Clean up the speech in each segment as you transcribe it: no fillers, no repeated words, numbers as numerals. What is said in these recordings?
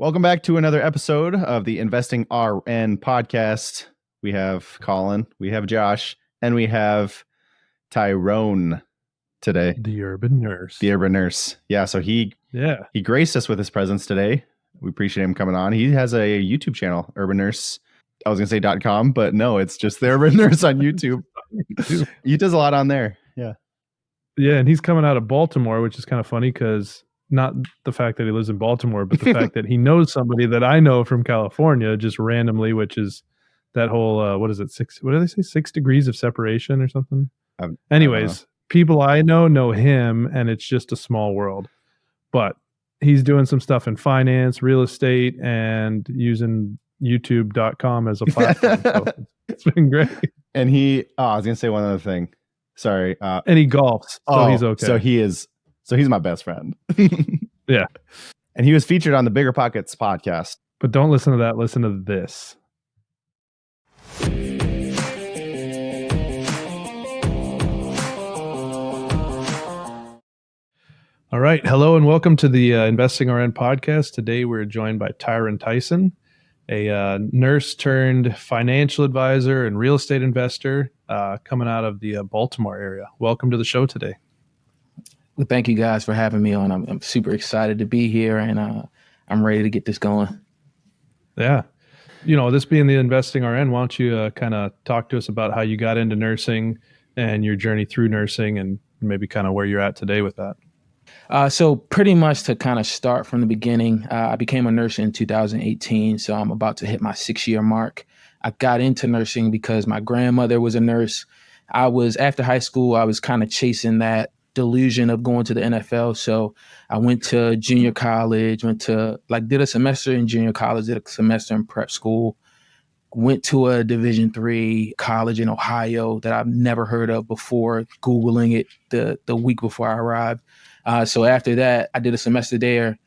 Welcome back to another episode of the Investing RN podcast. We have Colin, we have Josh, and we have Tyrone today. The urban nurse. The urban nurse. Yeah, so he graced us with his presence today. We appreciate him coming on. He has a YouTube channel, Urban Nurse. I was going to say .com, but no, it's just the Urban Nurse on YouTube. He does a lot on there. Yeah. Yeah, and he's coming out of Baltimore, which is kind of funny because not the fact that he lives in Baltimore, but the fact that he knows somebody that I know from California just randomly, which is that whole, what do they say? 6 degrees of separation or something? Anyways, people I know him, and it's just a small world. But he's doing some stuff in finance, real estate, and using youtube.com as a platform. So it's been great. And I was going to say one other thing. Sorry. And he golfs, so he's okay. So he's my best friend. Yeah. And he was featured on the Bigger Pockets podcast. But don't listen to that. Listen to this. All right. Hello and welcome to the Investing RN podcast. Today we're joined by Tyrin Tyson, a nurse turned financial advisor and real estate investor coming out of the Baltimore area. Welcome to the show today. Well, thank you guys for having me on. I'm super excited to be here, and I'm ready to get this going. Yeah. You know, this being the Investing RN, why don't you kind of talk to us about how you got into nursing and your journey through nursing and maybe kind of where you're at today with that? So pretty much to kind of start from the beginning, I became a nurse in 2018, so I'm about to hit my 6-year mark. I got into nursing because my grandmother was a nurse. After high school, I was kind of chasing that delusion of going to the NFL. So I went to junior college, did a semester in junior college, did a semester in prep school, went to a Division III college in Ohio that I've never heard of before, Googling it the week before I arrived. So after that, I did a semester there,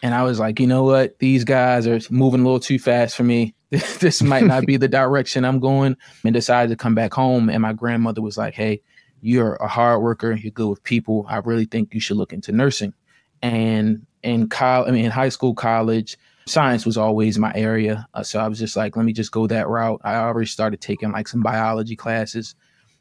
and I was like, you know what? These guys are moving a little too fast for me. This might not be the direction I'm going, and decided to come back home. And my grandmother was like, hey, you're a hard worker. You're good with people. I really think you should look into nursing. And in high school, college, science was always my area. So I was just like, let me just go that route. I already started taking like some biology classes,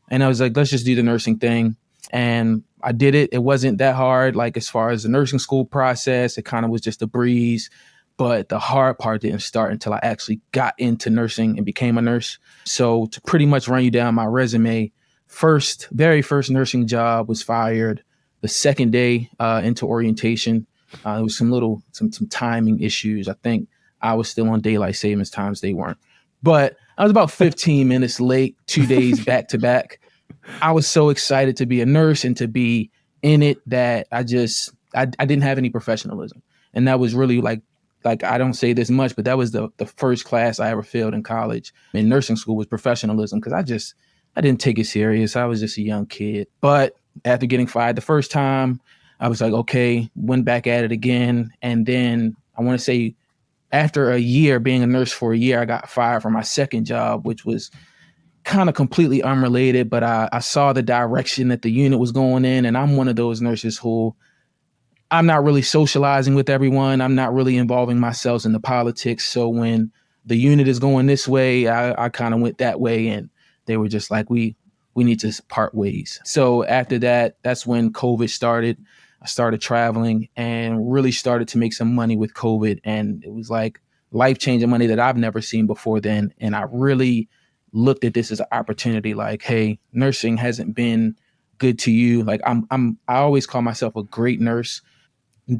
and I was like, let's just do the nursing thing. And I did it. It wasn't that hard. Like as far as the nursing school process, it kind of was just a breeze. But the hard part didn't start until I actually got into nursing and became a nurse. So to pretty much run you down my resume, very first nursing job was fired. The second day into orientation, there was some timing issues. I think I was still on daylight savings times. They weren't. But I was about 15 minutes late, 2 days back to back. I was so excited to be a nurse and to be in it that I didn't have any professionalism. And that was really like I don't say this much, but that was the first class I ever failed in college in nursing school was professionalism, because I didn't take it serious. I was just a young kid. But after getting fired the first time, I was like, okay, went back at it again. And then I want to say after a year, being a nurse for a year, I got fired from my second job, which was kind of completely unrelated, but I saw the direction that the unit was going in. And I'm one of those nurses who I'm not really socializing with everyone. I'm not really involving myself in the politics. So when the unit is going this way, I kind of went that way. And they were just like, we need to part ways. So after that, that's when COVID started. I started traveling and really started to make some money with COVID. And it was like life-changing money that I've never seen before then. And I really looked at this as an opportunity, like, hey, nursing hasn't been good to you. Like I always call myself a great nurse.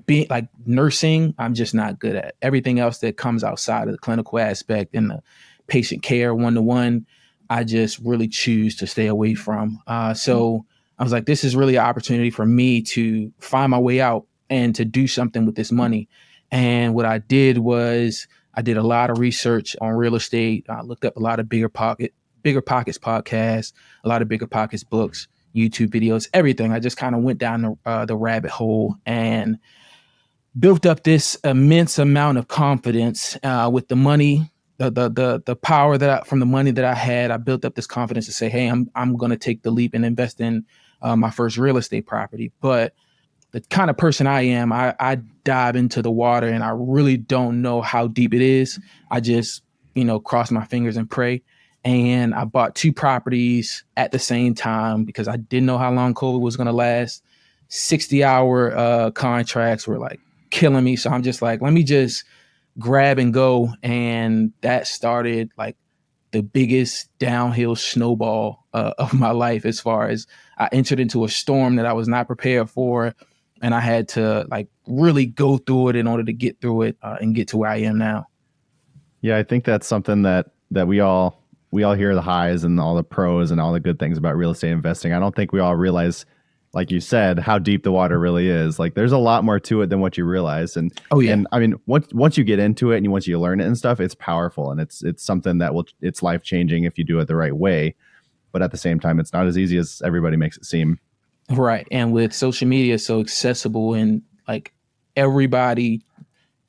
Being like nursing, I'm just not good at. Everything else that comes outside of the clinical aspect and the patient care one-to-one, I just really choose to stay away from. So I was like, this is really an opportunity for me to find my way out and to do something with this money. And what I did was I did a lot of research on real estate. I looked up a lot of Bigger Pockets podcasts, a lot of Bigger Pockets books, YouTube videos, everything. I just kind of went down the rabbit hole and built up this immense amount of confidence with the money, the power from the money that I had. I built up this confidence to say, hey, I'm going to take the leap and invest in my first real estate property. But the kind of person I am, I dive into the water and I really don't know how deep it is. I just, cross my fingers and pray. And I bought 2 properties at the same time because I didn't know how long COVID was going to last. 60-hour contracts were like killing me. So I'm just like, let me just grab and go. And that started like the biggest downhill snowball of my life, as far as I entered into a storm that I was not prepared for. And I had to like really go through it in order to get through it and get to where I am now. Yeah, I think that's something that we all hear the highs and all the pros and all the good things about real estate investing. I don't think we all realize, like you said, how deep the water really is. Like there's a lot more to it than what you realize. And and I mean, once you get into it and once you learn it and stuff, it's powerful and it's something that it's life changing if you do it the right way. But at the same time, it's not as easy as everybody makes it seem. Right. And with social media so accessible and like everybody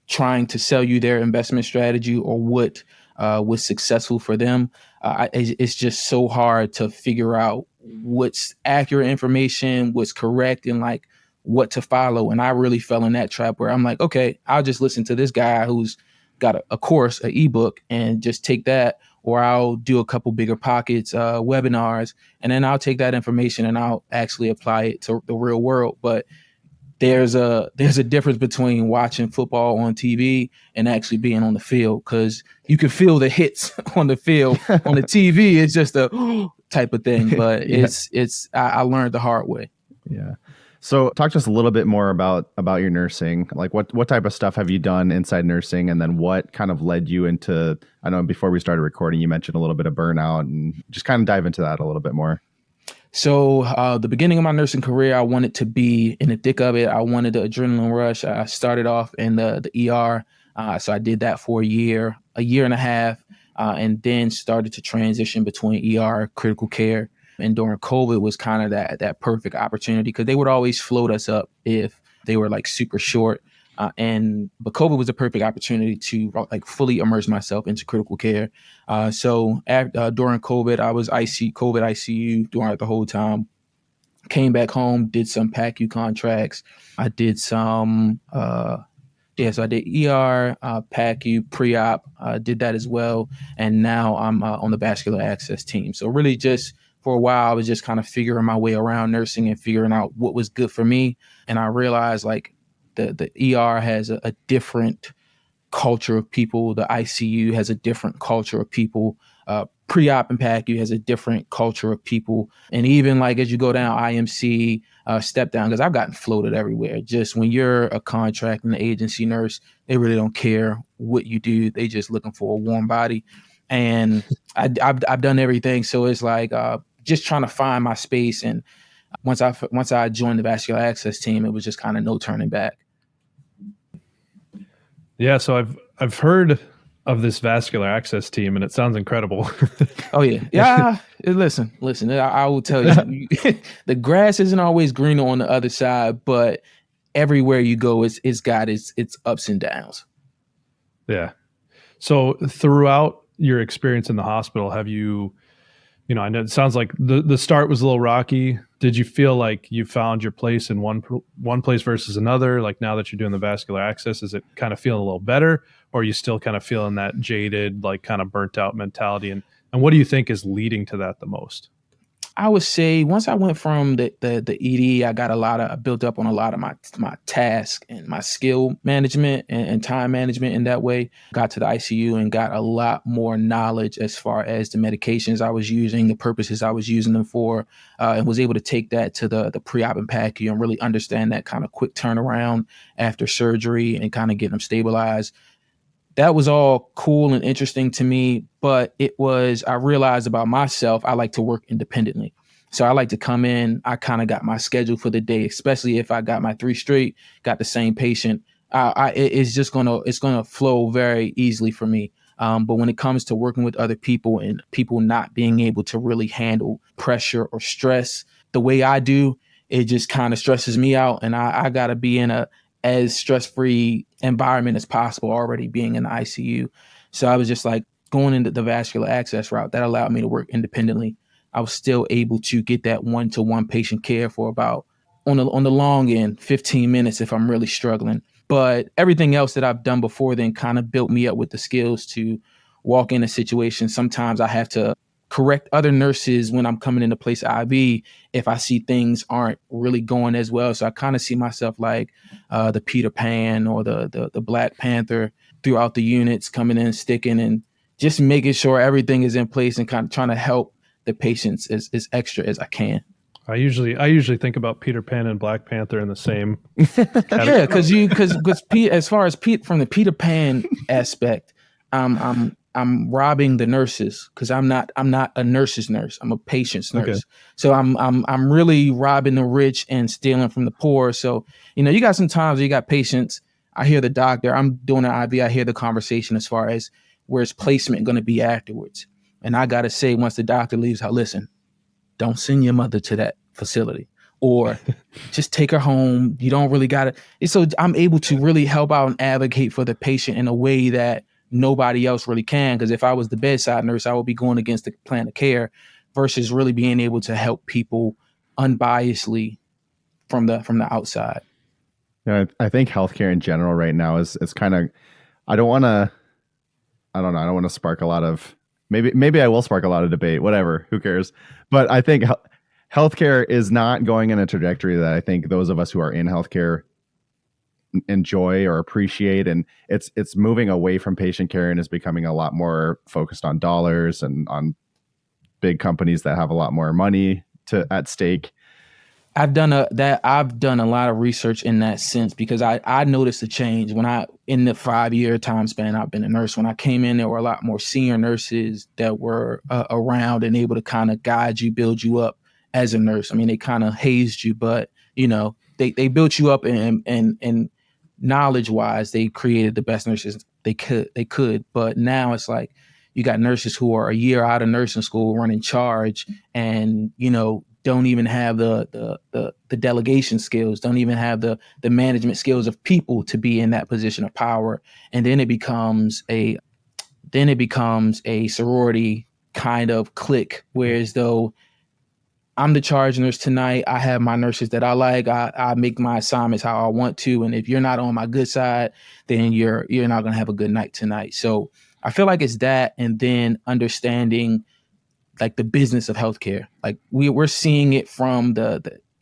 trying to sell you their investment strategy or what was successful for them, it's just so hard to figure out what's accurate information, what's correct, and like what to follow. And I really fell in that trap where I'm like, okay, I'll just listen to this guy who's got a course, an ebook, and just take that. Or I'll do a couple bigger pockets, webinars, and then I'll take that information and I'll actually apply it to the real world. But there's a difference between watching football on TV and actually being on the field, because you can feel the hits on the field. On the TV, it's just a type of thing. But I learned the hard way. Yeah. So talk to us a little bit more about your nursing. Like what type of stuff have you done inside nursing? And then what kind of led you into, I know before we started recording, you mentioned a little bit of burnout, and just kind of dive into that a little bit more. So the beginning of my nursing career, I wanted to be in the thick of it. I wanted the adrenaline rush. I started off in the ER. So I did that for a year and a half, and then started to transition between ER, critical care. And during COVID was kind of that perfect opportunity, because they would always float us up if they were like super short. But COVID was a perfect opportunity to like fully immerse myself into critical care. So during COVID, I was COVID ICU during the whole time. Came back home, did some PACU contracts. I did some, so I did ER, PACU, pre-op, did that as well. And now I'm on the vascular access team. So really just for a while, I was just kind of figuring my way around nursing and figuring out what was good for me. And I realized like the ER has a different culture of people. The ICU has a different culture of people. Pre-op and PACU has a different culture of people. And even like as you go down IMC, step down, because I've gotten floated everywhere. Just when you're a contract and an agency nurse, they really don't care what you do. They just looking for a warm body. And I've done everything. So it's like just trying to find my space. And once I joined the vascular access team, it was just kind of no turning back. Yeah, so I've heard of this vascular access team, and it sounds incredible. Oh yeah. Listen. I will tell you, the grass isn't always greener on the other side, but everywhere you go, it's got its ups and downs. Yeah. So throughout your experience in the hospital, have you? I know it sounds like the start was a little rocky. Did you feel like you found your place in one place versus another? Like now that you're doing the vascular access, is it kind of feeling a little better, or are you still kind of feeling that jaded, like kind of burnt out mentality? And what do you think is leading to that the most? I would say once I went from the ED, I built up on a lot of my task and my skill management and time management in that way. Got to the ICU and got a lot more knowledge as far as the medications I was using, the purposes I was using them for, and was able to take that to the pre-op and PACU and really understand that kind of quick turnaround after surgery and kind of get them stabilized. That was all cool and interesting to me, but I realized about myself, I like to work independently. So I like to come in, I kind of got my schedule for the day, especially if I got my 3 straight, got the same patient. It's going to flow very easily for me. But when it comes to working with other people and people not being able to really handle pressure or stress the way I do, it just kind of stresses me out. And I got to be in as stress-free environment as possible, already being in the ICU. So I was just like going into the vascular access route. That allowed me to work independently. I was still able to get that one-to-one patient care for about on the long end, 15 minutes if I'm really struggling. But everything else that I've done before then kind of built me up with the skills to walk in a situation. Sometimes I have to correct other nurses when I'm coming into place IV if I see things aren't really going as well. So I kind of see myself like the Peter Pan or the Black Panther throughout the units, coming in, sticking, and just making sure everything is in place and kind of trying to help the patients as extra as I can. I usually think about Peter Pan and Black Panther in the same category. Yeah, because as far as from the Peter Pan aspect, I'm robbing the nurses because I'm not a nurse's nurse. I'm a patient's nurse. Okay. So I'm really robbing the rich and stealing from the poor. So you got sometimes you got patients. I hear the doctor. I'm doing an IV. I hear the conversation as far as where's placement going to be afterwards. And I got to say, once the doctor leaves, listen, don't send your mother to that facility or just take her home. You don't really got to. So I'm able to really help out and advocate for the patient in a way that nobody else really can. Because if I was the bedside nurse, I would be going against the plan of care versus really being able to help people unbiasedly from the outside. Yeah, I think healthcare in general right now is kind of, I don't want to spark a lot of, maybe I will spark a lot of debate, whatever, who cares? But I think healthcare is not going in a trajectory that I think those of us who are in healthcare enjoy or appreciate. And it's moving away from patient care and is becoming a lot more focused on dollars and on big companies that have a lot more money at stake. I've done a lot of research in that sense because I noticed a change in the 5-year time span I've been a nurse. When I came in, there were a lot more senior nurses that were around and able to kind of guide you, build you up as a nurse. I mean, they kind of hazed you, but they built you up and knowledge wise, they created the best nurses they could. But now it's like you got nurses who are a year out of nursing school running charge and don't even have the delegation skills, don't even have the management skills of people to be in that position of power. And then it becomes a sorority kind of clique, whereas though I'm the charge nurse tonight, I have my nurses that I like, I make my assignments how I want to. And if you're not on my good side, then you're not going to have a good night tonight. So I feel like it's that. And then understanding like the business of healthcare. Like we're seeing it from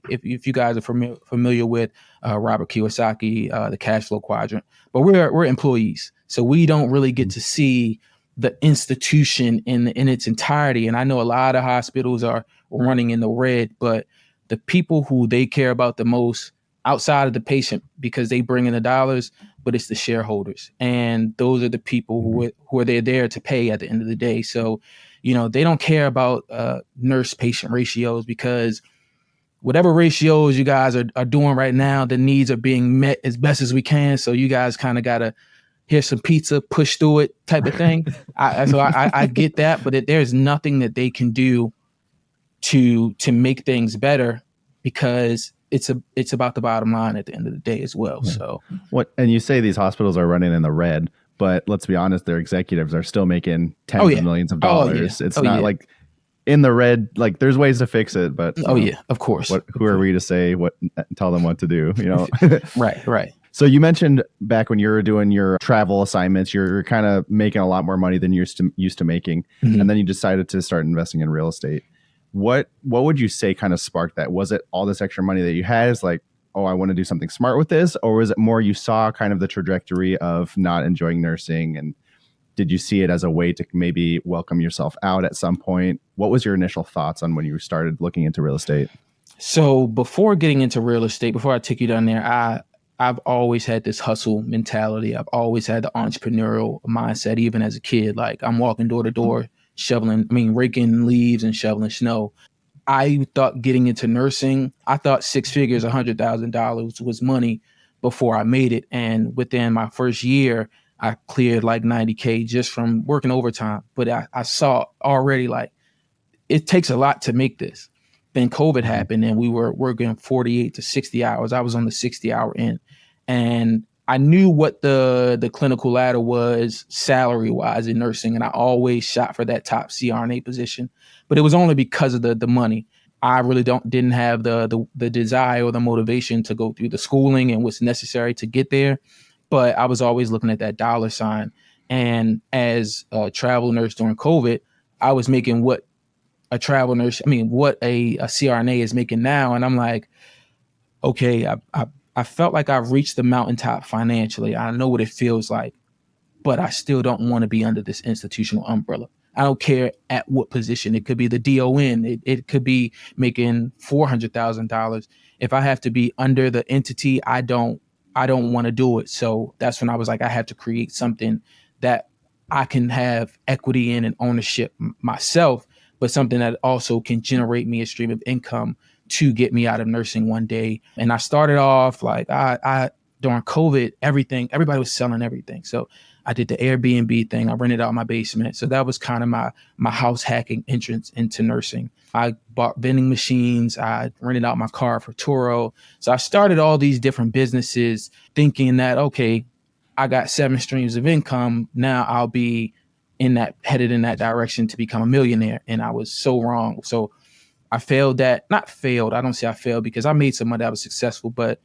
if you guys are familiar with Robert Kiyosaki, the cash flow quadrant, but we're employees. So we don't really get to see the institution in its entirety. And I know a lot of hospitals are running in the red, but the people who they care about the most outside of the patient, because they bring in the dollars, but it's the shareholders. And those are the people who are there to pay at the end of the day. So they don't care about nurse-patient ratios because whatever ratios you guys are doing right now, the needs are being met as best as we can. So you guys kind of got to, here's some pizza, push through it type of thing. I get that, but there's nothing that they can do to make things better because it's about the bottom line at the end of the day as well. Yeah. So and you say these hospitals are running in the red, but let's be honest, their executives are still making tens of millions of dollars. It's not like in the red, like there's ways to fix it, but yeah, of course. Who are we to say tell them what to do, Right. So you mentioned back when you were doing your travel assignments, you're kind of making a lot more money than you're used to making. Mm-hmm. And then you decided to start investing in real estate. What would you say kind of sparked that? Was it all this extra money that you had is like, oh, I want to do something smart with this? Or was it more you saw kind of the trajectory of not enjoying nursing? And did you see it as a way to maybe welcome yourself out at some point? What was your initial thoughts on when you started looking into real estate? So before getting into real estate, before I take you down there, I've always had this hustle mentality. I've always had the entrepreneurial mindset, even as a kid. Like I'm walking door to door, raking leaves and shoveling snow. I thought getting into nursing, I thought six figures, $100,000 was money before I made it. And within my first year, I cleared like 90K just from working overtime. But I saw already like it takes a lot to make this. Then COVID happened and we were working 48 to 60 hours. I was on the 60-hour end. And I knew what the clinical ladder was salary-wise in nursing, and I always shot for that top CRNA position. But it was only because of the money. I really didn't have the desire or the motivation to go through the schooling and what's necessary to get there. But I was always looking at that dollar sign. And as a travel nurse during COVID, I was making what a travel nurse, what a CRNA is making now. And I'm like, okay, I felt like I've reached the mountaintop financially. I know what it feels like, but I still don't want to be under this institutional umbrella. I don't care at what position. It could be the DON. It could be making $400,000. If I have to be under the entity, I don't want to do it. So that's when I was like, I have to create something that I can have equity in and ownership myself, but something that also can generate me a stream of income to get me out of nursing one day. And I started off like I during COVID, everybody was selling everything. So I did the Airbnb thing. I rented out my basement. So that was kind of my house hacking entrance into nursing. I bought vending machines. I rented out my car for Turo. So I started all these different businesses thinking that, okay, I got 7 streams of income. Now I'll be headed in that direction to become a millionaire. And I was so wrong. So I failed not failed. I don't say I failed because I made some money. I was successful, but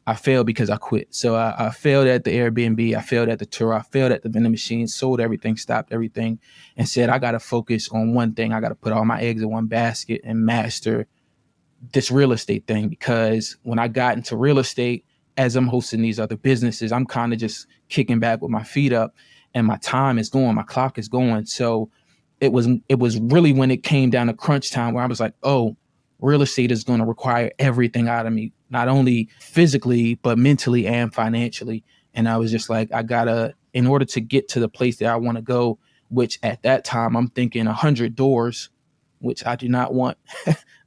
I failed because I quit. So I failed at the Airbnb. I failed at the tour. I failed at the vending machine, sold everything, stopped everything, and said, I got to focus on one thing. I got to put all my eggs in one basket and master this real estate thing. Because when I got into real estate, as I'm hosting these other businesses, I'm kind of just kicking back with my feet up and my time is going, my clock is going. So it was really when it came down to crunch time where I was like, oh, real estate is going to require everything out of me, not only physically, but mentally and financially. And I was just like, in order to get to the place that I want to go, which at that time I'm thinking 100 doors, which I do not want.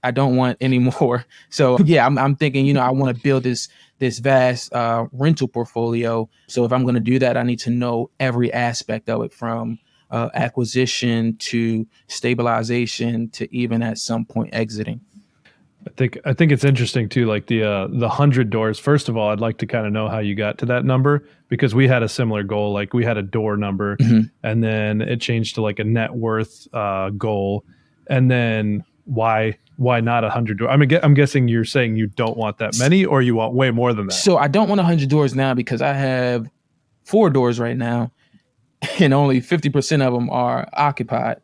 I don't want anymore. So yeah, I'm thinking, I want to build this vast rental portfolio. So if I'm going to do that, I need to know every aspect of it, from acquisition to stabilization to even at some point exiting. I think it's interesting too, like the 100 doors. First of all, I'd like to kind of know how you got to that number, because we had a similar goal. Like we had a door number, and then it changed to like a net worth goal. And then why not 100 doors? I'm guessing you're saying you don't want that many, or you want way more than that. So I don't want 100 doors now because I have 4 doors right now, and only 50% of them are occupied.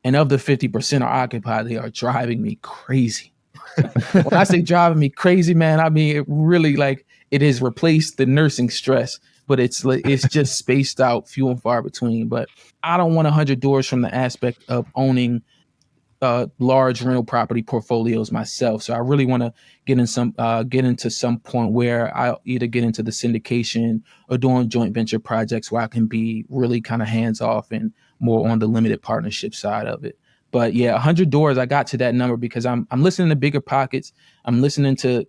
And of the 50% are occupied, they are driving me crazy. When I say driving me crazy, man, I mean, it really, like, it has replaced the nursing stress, but it's just spaced out, few and far between. But I don't want 100 doors from the aspect of owning large rental property portfolios myself. So I really want to get into some point where I'll either get into the syndication or doing joint venture projects where I can be really kind of hands off and more on the limited partnership side of it. But yeah, 100 doors, I got to that number because I'm listening to Bigger Pockets. I'm listening to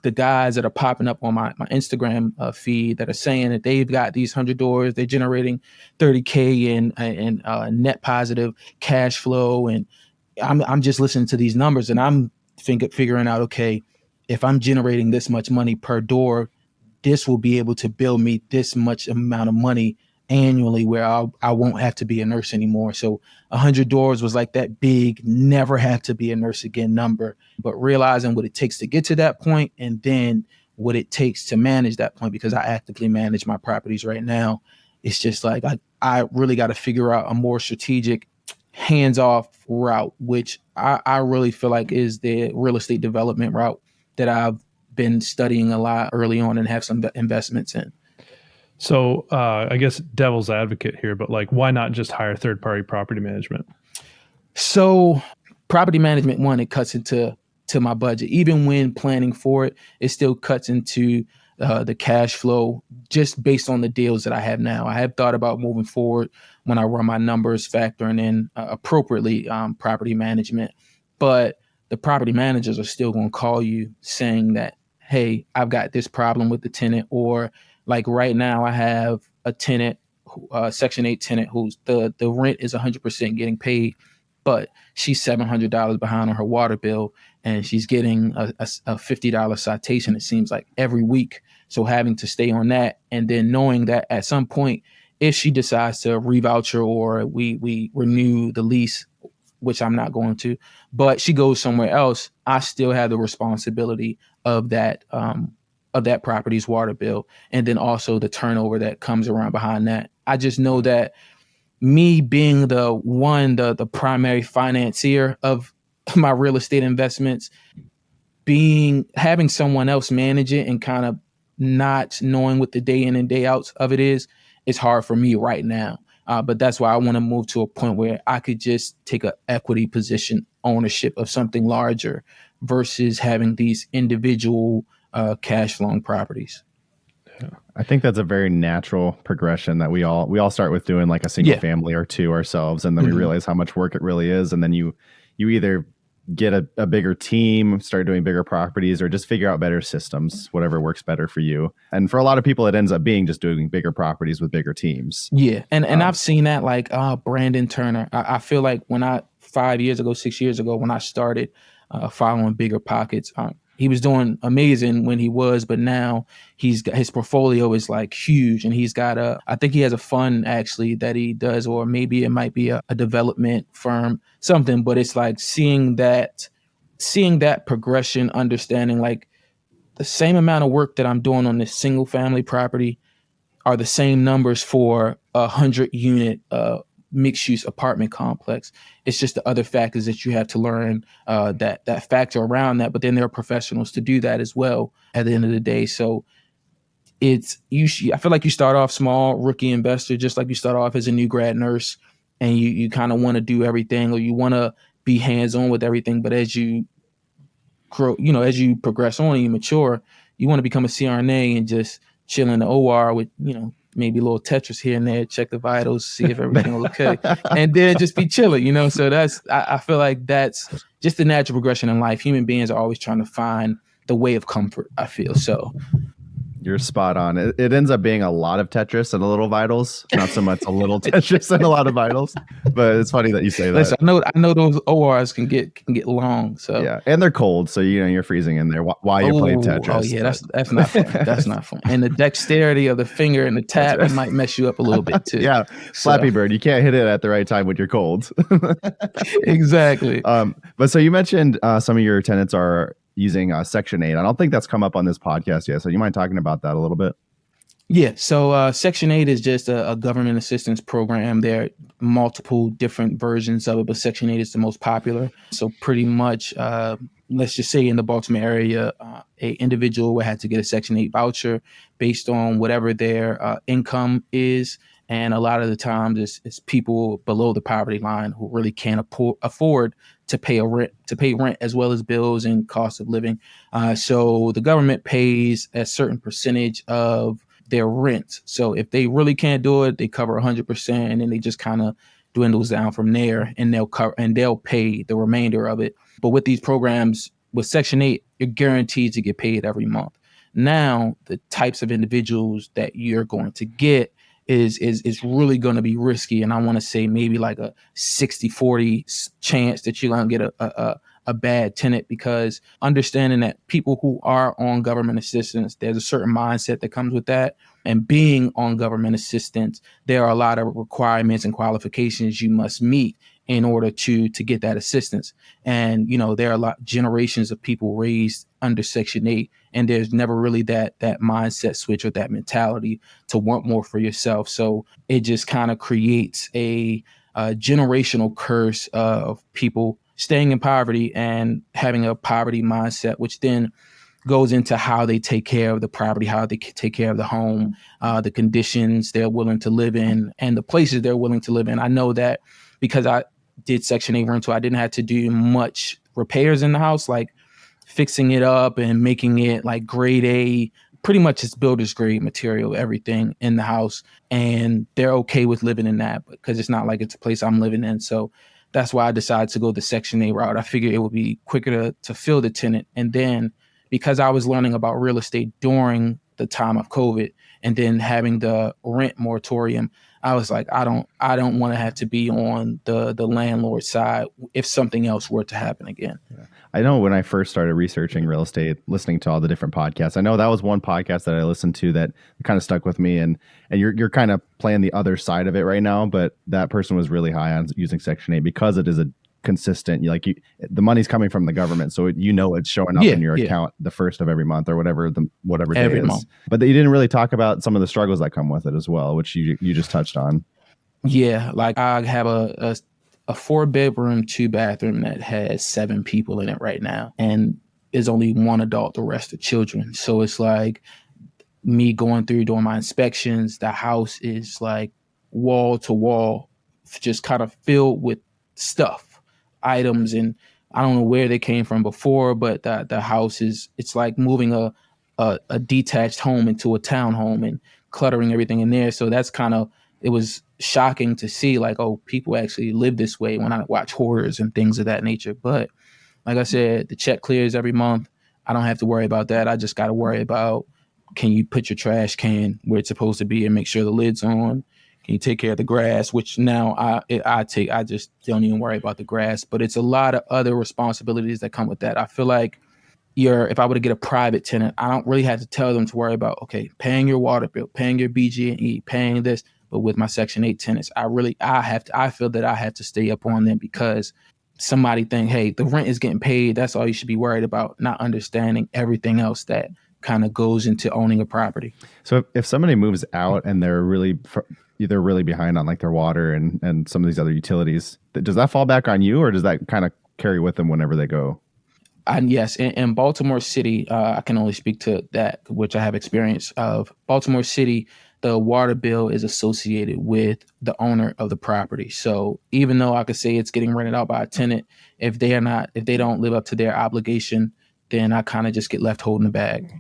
the guys that are popping up on my Instagram feed that are saying that they've got these 100 doors. They're generating 30K in net positive cash flow. And I'm just listening to these numbers and I'm figuring out, okay, if I'm generating this much money per door, this will be able to build me this much amount of money annually where I won't have to be a nurse anymore. So 100 doors was like that big, never have to be a nurse again number, but realizing what it takes to get to that point and then what it takes to manage that point, because I actively manage my properties right now. It's just like, I really got to figure out a more strategic hands-off route, which I really feel like is the real estate development route that I've been studying a lot early on and have some investments in. So I guess devil's advocate here, but like, why not just hire third-party property management? So property management, one, it cuts into my budget. Even when planning for it, it still cuts into the cash flow just based on the deals that I have now. I have thought about moving forward when I run my numbers, factoring in appropriately property management. But the property managers are still going to call you saying that, hey, I've got this problem with the tenant, or like right now I have a tenant, Section 8 tenant, who's the rent is 100% getting paid, but she's $700 behind on her water bill, and she's getting a $50 citation, it seems like, every week. So having to stay on that, and then knowing that at some point, if she decides to revoucher or we renew the lease, which I'm not going to, but she goes somewhere else, I still have the responsibility of that property's water bill, and then also the turnover that comes around behind that. I just know that me being the primary financier of my real estate investments, having someone else manage it and kind of not knowing what the day in and day out of it is hard for me right now. But that's why I want to move to a point where I could just take an equity position ownership of something larger versus having these individual cash flowing properties. I think that's a very natural progression that we all start with doing like a single family or two ourselves, and then we realize how much work it really is, and then you either get a bigger team, start doing bigger properties, or just figure out better systems, whatever works better for you. And for a lot of people, it ends up being just doing bigger properties with bigger teams. Yeah, and I've seen that, like Brandon Turner. I feel like when 6 years ago, when I started following Bigger Pockets, he was doing amazing when he was, but now his portfolio is like huge, and he's got I think he has a fund actually that he does, or maybe it might be a development firm, something. But it's like seeing that progression, understanding like the same amount of work that I'm doing on this single family property are the same numbers for 100-unit mixed use apartment complex. It's just the other factors that you have to learn that factor around that. But then there are professionals to do that as well at the end of the day. So I feel like you start off small, rookie investor, just like you start off as a new grad nurse, and you kind of want to do everything, or you want to be hands-on with everything. But as you grow, as you progress on and you mature, you want to become a CRNA and just chill in the OR with, maybe a little Tetris here and there, check the vitals, see if everything was okay, and then just be chilling, So I feel like that's just the natural progression in life. Human beings are always trying to find the way of comfort, I feel. So you're spot on. It ends up being a lot of Tetris and a little vitals, not so much a little Tetris and a lot of vitals. But it's funny that you say that. Listen, I know those ORs can get long. So yeah, and they're cold, so you're freezing in there while you're playing Tetris. Oh yeah, that's not fun. That's not fun. And the dexterity of the finger and the tap, it might mess you up a little bit too. Yeah, Flappy Bird. You can't hit it at the right time when you're cold. Exactly. But so you mentioned some of your tenants are using Section 8. I don't think that's come up on this podcast yet. So you mind talking about that a little bit? Yeah. So Section 8 is just a government assistance program. There are multiple different versions of it, but Section 8 is the most popular. So pretty much, let's just say in the Baltimore area, a individual would have to get a Section 8 voucher based on whatever their income is. And a lot of the times it's people below the poverty line who really can't afford to pay rent as well as bills and cost of living. So the government pays a certain percentage of their rent. So if they really can't do it, they cover 100%, and then they just kind of dwindles down from there, and they'll pay the remainder of it. But with these programs, with Section 8, you're guaranteed to get paid every month. Now, the types of individuals that you're going to get is really going to be risky. And I want to say maybe like a 60-40 chance that you're going to get a bad tenant, because understanding that people who are on government assistance, there's a certain mindset that comes with that. And being on government assistance, there are a lot of requirements and qualifications you must meet in order to get that assistance. And, there are a lot generations of people raised under Section 8, and there's never really that mindset switch or that mentality to want more for yourself. So it just kind of creates a generational curse of people staying in poverty and having a poverty mindset, which then goes into how they take care of the property, how they take care of the home, the conditions they're willing to live in, and the places they're willing to live in. I know that because I did Section 8 rental, I didn't have to do much repairs in the house, like fixing it up and making it like grade A. Pretty much it's builder's grade material, everything in the house. And they're okay with living in that because it's not like it's a place I'm living in. So that's why I decided to go the Section 8 route. I figured it would be quicker to fill the tenant. And then because I was learning about real estate during the time of COVID and then having the rent moratorium, I was like, I don't want to have to be on the landlord side if something else were to happen again. Yeah. I know when I first started researching real estate, listening to all the different podcasts, I know that was one podcast that I listened to that kind of stuck with me. And you're kind of playing the other side of it right now, but that person was really high on using Section 8 because it is a consistent. The money's coming from the government, so it's showing up in your account the first of every month or whatever day every is. Month. But you didn't really talk about some of the struggles that come with it as well, which you just touched on. Yeah, like I have a 4-bedroom, 2-bathroom that has 7 people in it right now, and is only one adult, the rest are children. So it's like me going through doing my inspections. The house is like wall to wall, just kind of filled with stuff, items, and I don't know where they came from before, but the house it's like moving a detached home into a townhome and cluttering everything in there. So that's it was shocking to see, like, oh, people actually live this way when I watch horrors and things of that nature. But like I said, the check clears every month. I don't have to worry about that. I just got to worry about, can you put your trash can where it's supposed to be and make sure the lid's on? Can you take care of the grass? Which now I just don't even worry about the grass. But it's a lot of other responsibilities that come with that. I feel like if I were to get a private tenant, I don't really have to tell them to worry about, okay, paying your water bill, paying your BG&E, paying this. But with my Section 8 tenants, I feel that I have to stay up on them, because somebody think, hey, the rent is getting paid. That's all you should be worried about, not understanding everything else that kind of goes into owning a property. So if somebody moves out and they're really behind on like their water and some of these other utilities, does that fall back on you, or does that kind of carry with them whenever they go? And yes, in Baltimore City, I can only speak to that, which I have experience of. Baltimore City, the water bill is associated with the owner of the property. So even though I could say it's getting rented out by a tenant, if they don't live up to their obligation, then I kind of just get left holding the bag.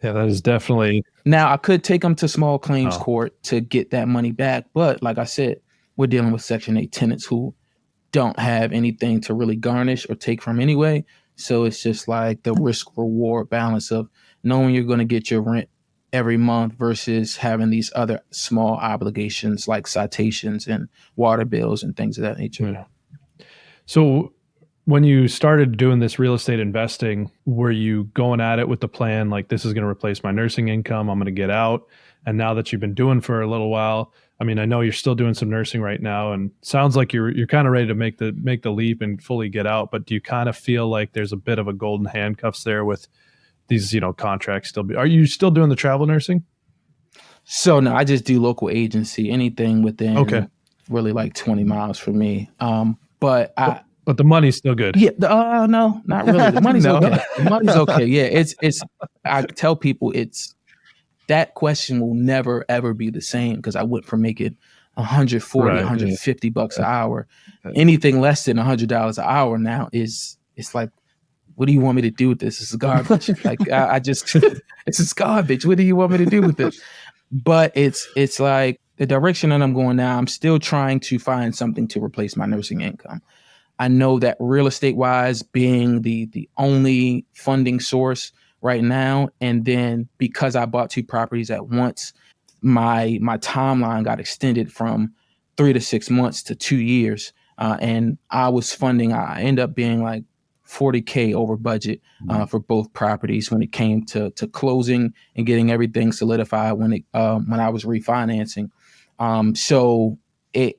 Yeah, that is definitely. Now I could take them to small claims court to get that money back, but like I said, we're dealing with Section 8 tenants who don't have anything to really garnish or take from anyway. So it's just like the risk reward balance of knowing you're going to get your rent every month versus having these other small obligations like citations and water bills and things of that nature. Yeah. So when you started doing this real estate investing, were you going at it with the plan, like, this is going to replace my nursing income, I'm going to get out? And now that you've been doing for a little while, I mean, I know you're still doing some nursing right now, and sounds like you're kind of ready to make the leap and fully get out. But do you kind of feel like there's a bit of a golden handcuffs there with these, contracts still? Are you still doing the travel nursing? So no, I just do local agency, anything within really like 20 miles from me. But the money's still good. Yeah. No, not really. The money's okay. The money's okay. Yeah. It's. I tell people that question will never ever be the same, because I went from making $140, $150 an hour. Anything less than $100 an hour now it's like, what do you want me to do with this? This is garbage. Like this is garbage. What do you want me to do with this? But it's like the direction that I'm going now, I'm still trying to find something to replace my nursing income. I know that real estate wise being the only funding source right now. And then because I bought 2 properties at once, my timeline got extended from 3 to 6 months to 2 years. And I ended up being like $40K over budget for both properties when it came to closing and getting everything solidified when I was refinancing. So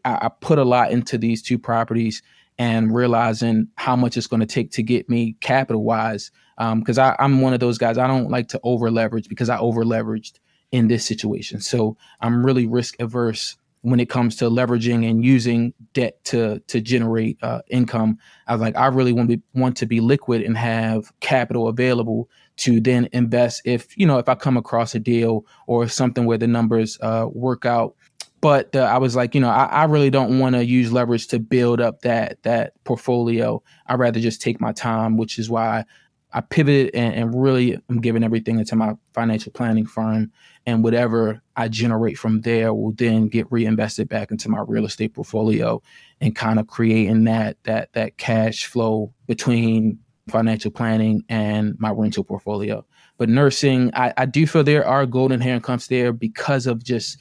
I put a lot into these 2 properties, and realizing how much it's going to take to get me capital wise. Because I'm one of those guys, I don't like to over leverage, because I over leveraged in this situation. So I'm really risk averse when it comes to leveraging and using debt to generate income. I was like, I really want to be liquid and have capital available to then invest if I come across a deal or something where the numbers work out. But I was like, I really don't want to use leverage to build up that portfolio. I'd rather just take my time, which is why I pivoted and really am giving everything into my financial planning firm. And whatever I generate from there will then get reinvested back into my real estate portfolio, and kind of creating that cash flow between financial planning and my rental portfolio. But nursing, I do feel there are golden handcuffs there because of just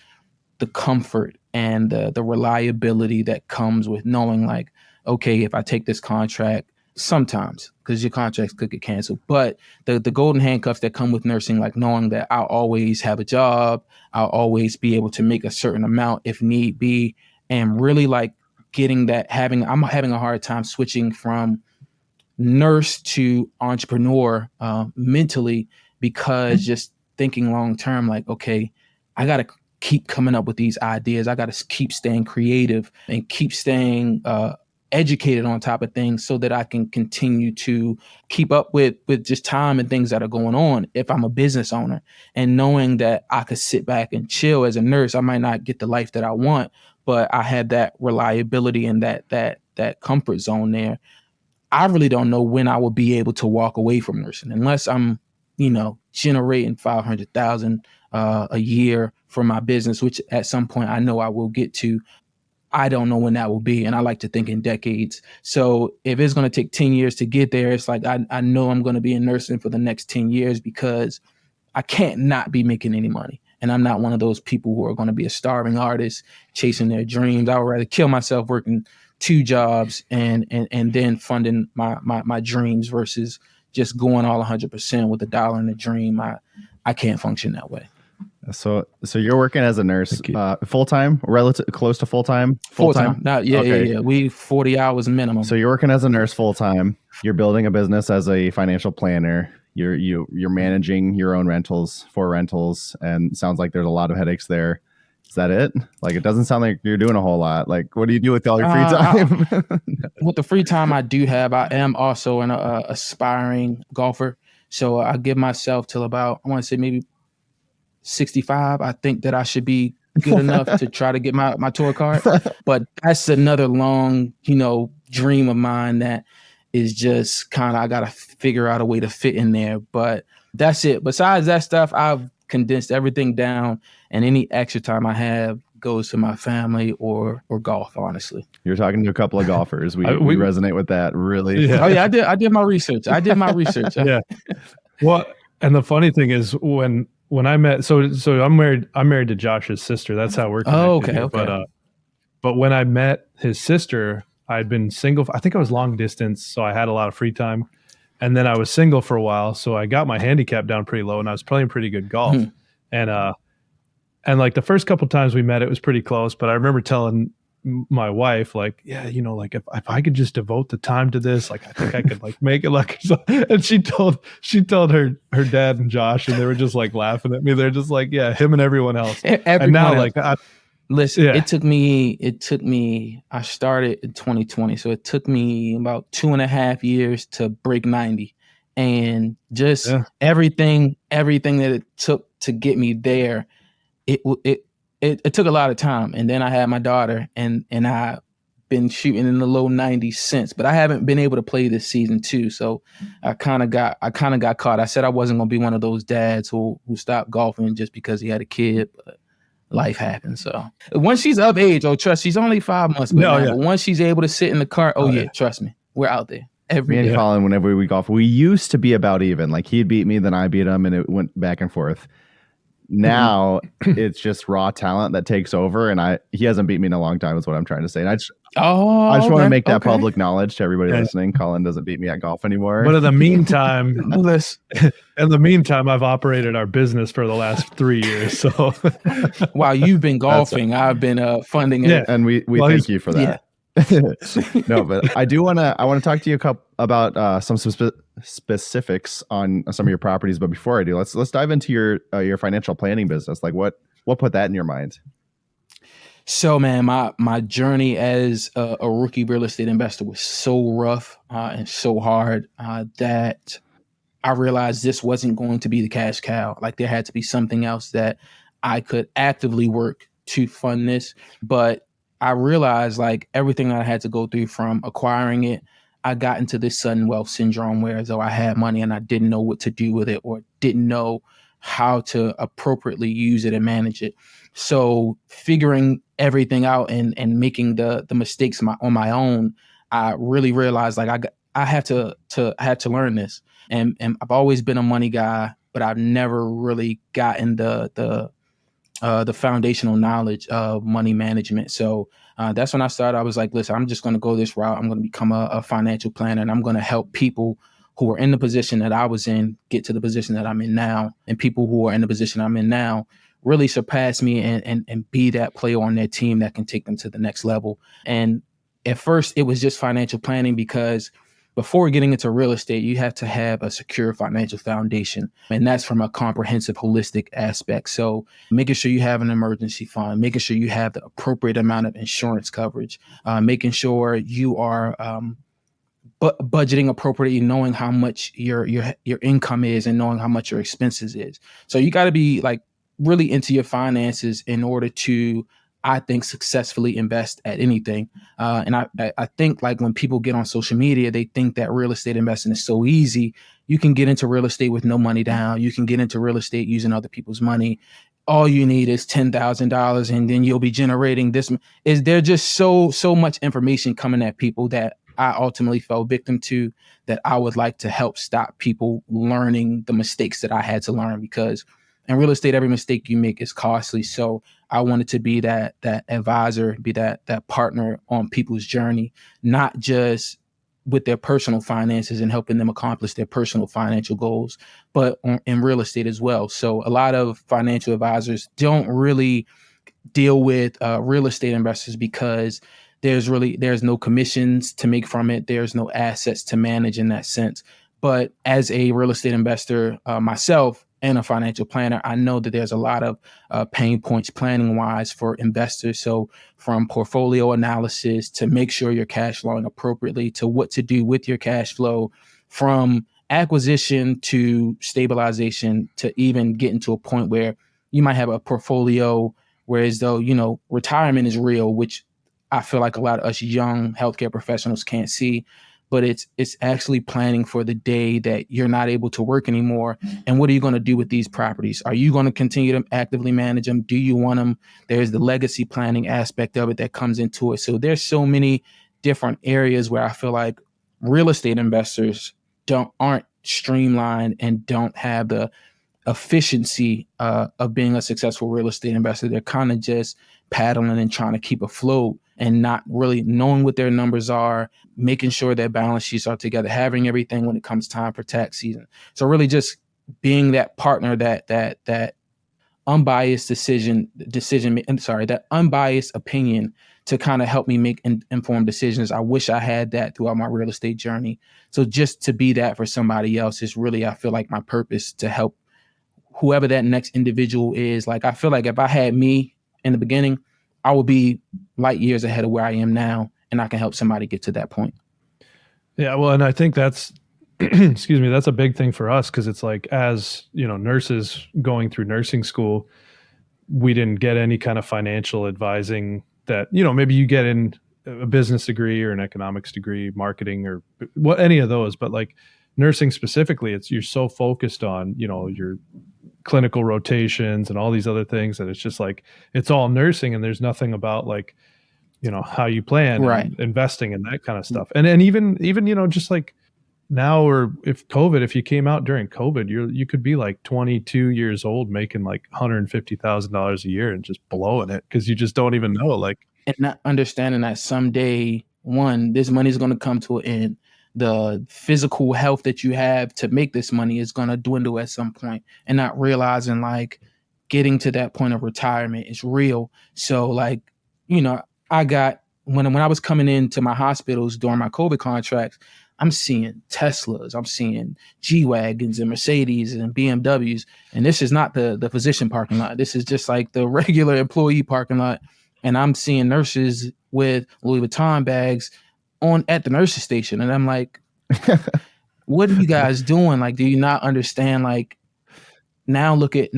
the comfort and the reliability that comes with knowing, like, okay, if I take this contract, sometimes, because your contracts could get canceled, but the golden handcuffs that come with nursing, like knowing that I'll always have a job, I'll always be able to make a certain amount if need be, and really like I'm having a hard time switching from nurse to entrepreneur mentally, because just thinking long term, like, okay, I got to keep coming up with these ideas. I got to keep staying creative and keep staying educated on top of things so that I can continue to keep up with just time and things that are going on if I'm a business owner. And knowing that I could sit back and chill as a nurse, I might not get the life that I want, but I have that reliability and that comfort zone there. I really don't know when I will be able to walk away from nursing unless I'm, generating 500,000 a year for my business, which at some point I know I will get to. I don't know when that will be. And I like to think in decades. So if it's going to take 10 years to get there, it's like, I know I'm going to be in nursing for the next 10 years because I can't not be making any money. And I'm not one of those people who are going to be a starving artist chasing their dreams. I would rather kill myself working 2 jobs and then funding my dreams versus just going all 100% with $1 in a dream. I can't function that way. So you're working as a nurse, full time, relative close to full time. Full time. Yeah. We 40 hours minimum. So you're working as a nurse full time. You're building a business as a financial planner. You're managing your own rentals, 4 rentals, and it sounds like there's a lot of headaches there. Is that it? Like, it doesn't sound like you're doing a whole lot. Like, what do you do with all your free time? With the free time I do have, I am also an aspiring golfer. So I give myself till about, I want to say maybe 65. I think that I should be good enough to try to get my tour card. But that's another long, dream of mine that is just kind of, I got to figure out a way to fit in there. But that's it. Besides that stuff, I've condensed everything down, and any extra time I have goes to my family or golf, honestly. You're talking to a couple of golfers. We resonate with that, really. Yeah. Oh yeah, I did my research. Yeah. Well, and the funny thing is when I met, so I'm married to Josh's sister. That's how we're connected. Oh, okay. But when I met his sister, I'd been single. I think I was long distance, so I had a lot of free time. And then I was single for a while, so I got my handicap down pretty low, and I was playing pretty good golf. And like the first couple times we met, it was pretty close. But I remember telling my wife, like, yeah, like if I could just devote the time to this, like I think I could like make it like. And she told her dad and Josh, and they were just like laughing at me. They're just like, yeah, him and everyone else. And now like. Listen, yeah. It took me, I started in 2020. So it took me about 2.5 years to break 90, and just everything that it took to get me there. It took a lot of time. And then I had my daughter, and I've been shooting in the low 90s since, but I haven't been able to play this season too. So I kind of got caught. I said I wasn't going to be one of those dads who stopped golfing just because he had a kid, but life happens. So once she's of age, trust, she's only 5 months. But once she's able to sit in the car, trust me, we're out there every day. Me and Colin, whenever we golf, we used to be about even. Like he'd beat me, then I beat him, and it went back and forth. Now it's just raw talent that takes over, and he hasn't beat me in a long time, is what I'm trying to say. And I just want to make that public knowledge to everybody listening. Colin doesn't beat me at golf anymore. But in the meantime, I've operated our business for the last 3 years. So while you've been golfing, I've been funding it. Yeah. And we thank you for that. Yeah. No, but I want to talk to you about some specifics on some of your properties. But before I do, let's dive into your financial planning business. Like what put that in your mind? So, man, my journey as a rookie real estate investor was so rough and so hard that I realized this wasn't going to be the cash cow. Like there had to be something else that I could actively work to fund this. But I realized like everything that I had to go through from acquiring it, I got into this sudden wealth syndrome where as though I had money and I didn't know what to do with it or didn't know how to appropriately use it and manage it. So figuring everything out and making the mistakes on my own, I really realized like I had to learn this. And I've always been a money guy, but I've never really gotten the foundational knowledge of money management. So that's when I started. I was like, listen, I'm just going to go this route. I'm going to become a financial planner, and I'm going to help people who are in the position that I was in get to the position that I'm in now, and people who are in the position I'm in now really surpass me and be that player on their team that can take them to the next level. And at first it was just financial planning, because before getting into real estate, you have to have a secure financial foundation. And that's from a comprehensive, holistic aspect. So making sure you have an emergency fund, making sure you have the appropriate amount of insurance coverage, making sure you are budgeting appropriately, knowing how much your income is and knowing how much your expenses is. So you got to be like really into your finances in order to, I think, successfully invest at anything. And I think like when people get on social media, they think that real estate investing is so easy. You can get into real estate with no money down. You can get into real estate using other people's money. All you need is $10,000 and then you'll be generating this. Is there just so much information coming at people that I ultimately fell victim to, that I would like to help stop people learning the mistakes that I had to learn, because in real estate, every mistake you make is costly. So I wanted to be that advisor, be that partner on people's journey, not just with their personal finances and helping them accomplish their personal financial goals, but in real estate as well. So a lot of financial advisors don't really deal with real estate investors because there's no commissions to make from it. There's no assets to manage in that sense. But as a real estate investor myself and a financial planner, I know that there's a lot of pain points planning wise for investors. So from portfolio analysis to make sure you're cash flowing appropriately, to what to do with your cash flow, from acquisition to stabilization, to even getting to a point where you might have a portfolio, whereas though, retirement is real, which I feel like a lot of us young healthcare professionals can't see, but it's actually planning for the day that you're not able to work anymore. And what are you going to do with these properties? Are you going to continue to actively manage them? Do you want them? There's the legacy planning aspect of it that comes into it. So there's so many different areas where I feel like real estate investors aren't streamlined and don't have the efficiency of being a successful real estate investor. They're kind of just paddling and trying to keep afloat and not really knowing what their numbers are, making sure their balance sheets are together, having everything when it comes time for tax season. So really just being that partner, that unbiased that unbiased opinion to kind of help me make informed decisions. I wish I had that throughout my real estate journey. So just to be that for somebody else is really, I feel like, my purpose, to help whoever that next individual is. Like, I feel like if I had me in the beginning, I would be light years ahead of where I am now, and I can help somebody get to that point. Yeah, well, and I think that's, excuse me, that's a big thing for us, because it's like, as nurses going through nursing school, we didn't get any kind of financial advising that, maybe you get in a business degree or an economics degree, marketing, or any of those, but like nursing specifically, you're so focused on, your clinical rotations and all these other things that it's just like, it's all nursing, and there's nothing about like, how you plan, right, and investing and that kind of stuff. And even just like now, or if you came out during COVID, you could be like 22 years old making like $150,000 a year and just blowing it, because you just don't even know, like, and not understanding that someday, this money is going to come to an end. The physical health that you have to make this money is going to dwindle at some point, and not realizing like getting to that point of retirement is real. So like, I got, when I was coming into my hospitals during my COVID contracts, I'm seeing Teslas, I'm seeing G-Wagons and Mercedes and BMWs. And this is not the physician parking lot. This is just like the regular employee parking lot. And I'm seeing nurses with Louis Vuitton bags at the nurses station. And I'm like, what are you guys doing? Like, do you not understand? Like, now look at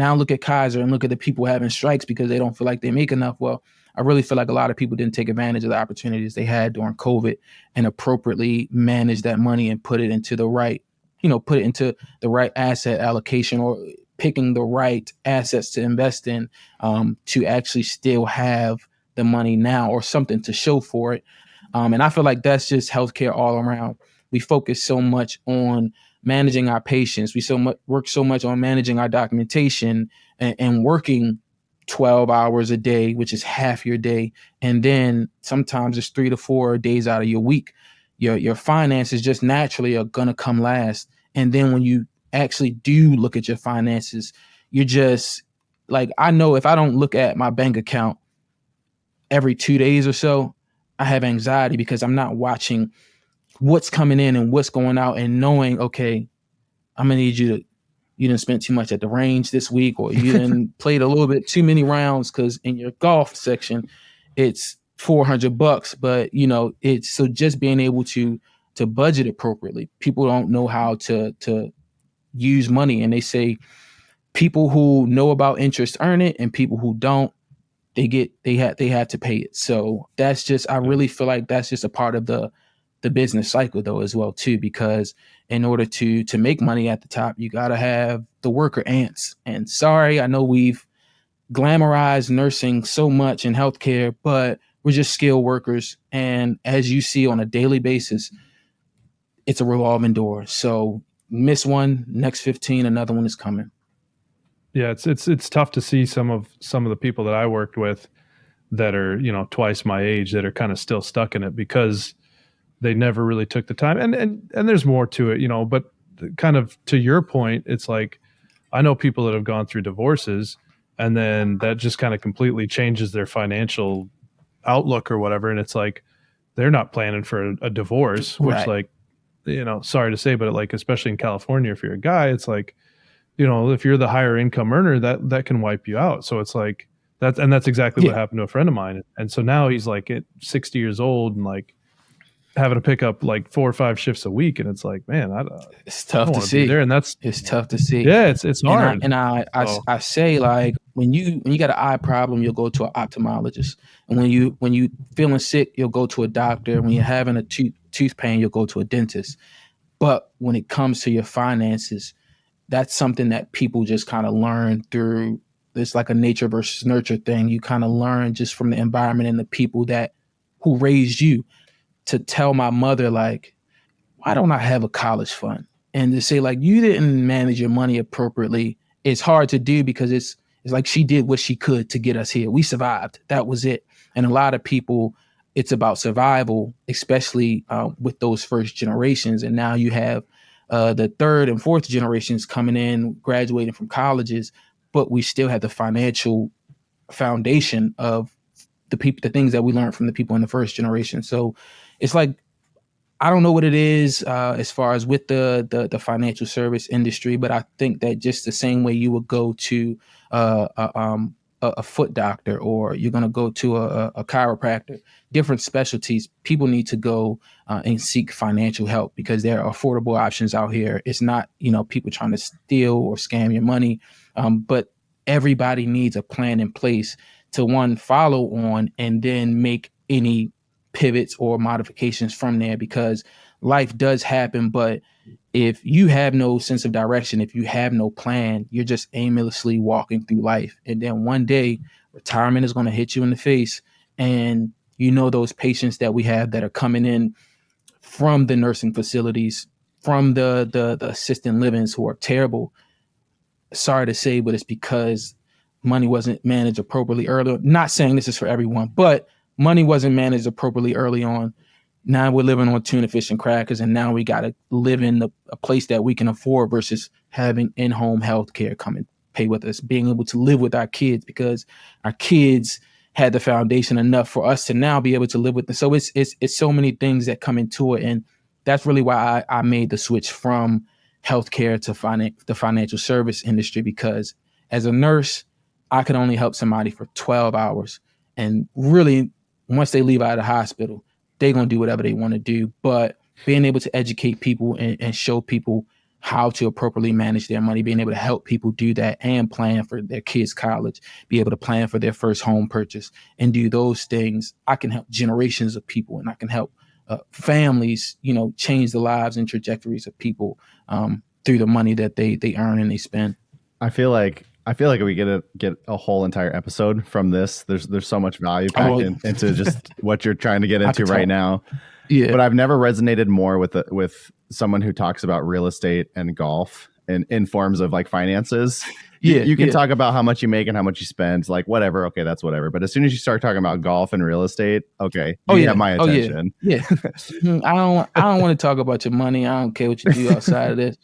Kaiser and look at the people having strikes because they don't feel like they make enough. Well, I really feel like a lot of people didn't take advantage of the opportunities they had during COVID and appropriately manage that money and put it into the right asset allocation, or picking the right assets to invest in, to actually still have the money now or something to show for it. And I feel like that's just healthcare all around. We focus so much on managing our patients. We work so much on managing our documentation and working 12 hours a day, which is half your day. And then sometimes it's 3 to 4 days out of your week. Your finances just naturally are going to come last. And then when you actually do look at your finances, you're just like, I know if I don't look at my bank account every 2 days or so, I have anxiety because I'm not watching what's coming in and what's going out and knowing, okay, I'm gonna need you didn't spend too much at the range this week, or you didn't played a little bit too many rounds because in your golf section, it's $400, but it's so just being able to budget appropriately. People don't know how to use money, and they say people who know about interest earn it, and people who don't, they have to pay it. So that's just, I really feel like that's just a part of the business cycle though as well too, because in order to make money at the top, you got to have the worker ants. And sorry, I know we've glamorized nursing so much in healthcare, but we're just skilled workers. And as you see on a daily basis, it's a revolving door. So miss one, next 15, another one is coming. Yeah, it's tough to see some of the people that I worked with that are, twice my age, that are kind of still stuck in it because they never really took the time. And there's more to it, but kind of to your point, it's like, I know people that have gone through divorces, and then that just kind of completely changes their financial outlook or whatever. And it's like, they're not planning for a divorce, which Right. like, sorry to say, but like, especially in California, if you're a guy, it's like, if you're the higher income earner, that can wipe you out. So it's like, that's exactly what happened to a friend of mine. And so now he's like at 60 years old and like having to pick up like 4 or 5 shifts a week. And it's like, man, it's tough to see there. And it's tough to see. Yeah, it's hard. I say, like, when you got an eye problem, you'll go to an ophthalmologist. And when you feeling sick, you'll go to a doctor. When you're having a tooth pain, you'll go to a dentist. But when it comes to your finances, that's something that people just kind of learn through. It's like a nature versus nurture thing. You kind of learn just from the environment and the people who raised you. To tell my mother, like, why don't I have a college fund? And to say, like, you didn't manage your money appropriately, it's hard to do because it's like she did what she could to get us here. We survived. That was it. And a lot of people, it's about survival, especially with those first generations. And now you have the third and fourth generations coming in, graduating from colleges, but we still have the financial foundation of the things that we learned from the people in the first generation. So it's like, I don't know what it is as far as with the financial service industry, but I think that just the same way you would go to a foot doctor, or you're going to go to a chiropractor, different specialties, people need to go and seek financial help because there are affordable options out here. It's not, people trying to steal or scam your money, but everybody needs a plan in place to, one, follow on and then make any pivots or modifications from there, because life does happen. But if you have no sense of direction, if you have no plan, you're just aimlessly walking through life. And then one day retirement is going to hit you in the face. And those patients that we have that are coming in from the nursing facilities, from the assisted livings, who are terrible. Sorry to say, but it's because money wasn't managed appropriately earlier. Not saying this is for everyone, but money wasn't managed appropriately early on. Now we're living on tuna fish and crackers, and now we got to live in a place that we can afford versus having in-home health care come and pay with us, being able to live with our kids because our kids had the foundation enough for us to now be able to live with them. So it's so many things that come into it. And that's really why I made the switch from healthcare to the financial service industry, because as a nurse, I could only help somebody for 12 hours. And really, once they leave out of the hospital, they're going to do whatever they want to do. But being able to educate people and show people how to appropriately manage their money, being able to help people do that and plan for their kids' college, be able to plan for their first home purchase and do those things, I can help generations of people, and I can help families, change the lives and trajectories of people through the money that they earn and they spend. I feel like we get a whole entire episode from this. There's so much value packed into just what you're trying to get into right now. Yeah. But I've never resonated more with someone who talks about real estate and golf and in forms of like finances. You can talk about how much you make and how much you spend, like whatever. Okay, that's whatever. But as soon as you start talking about golf and real estate, okay, you have my attention. Yeah. I don't want to talk about your money. I don't care what you do outside of this.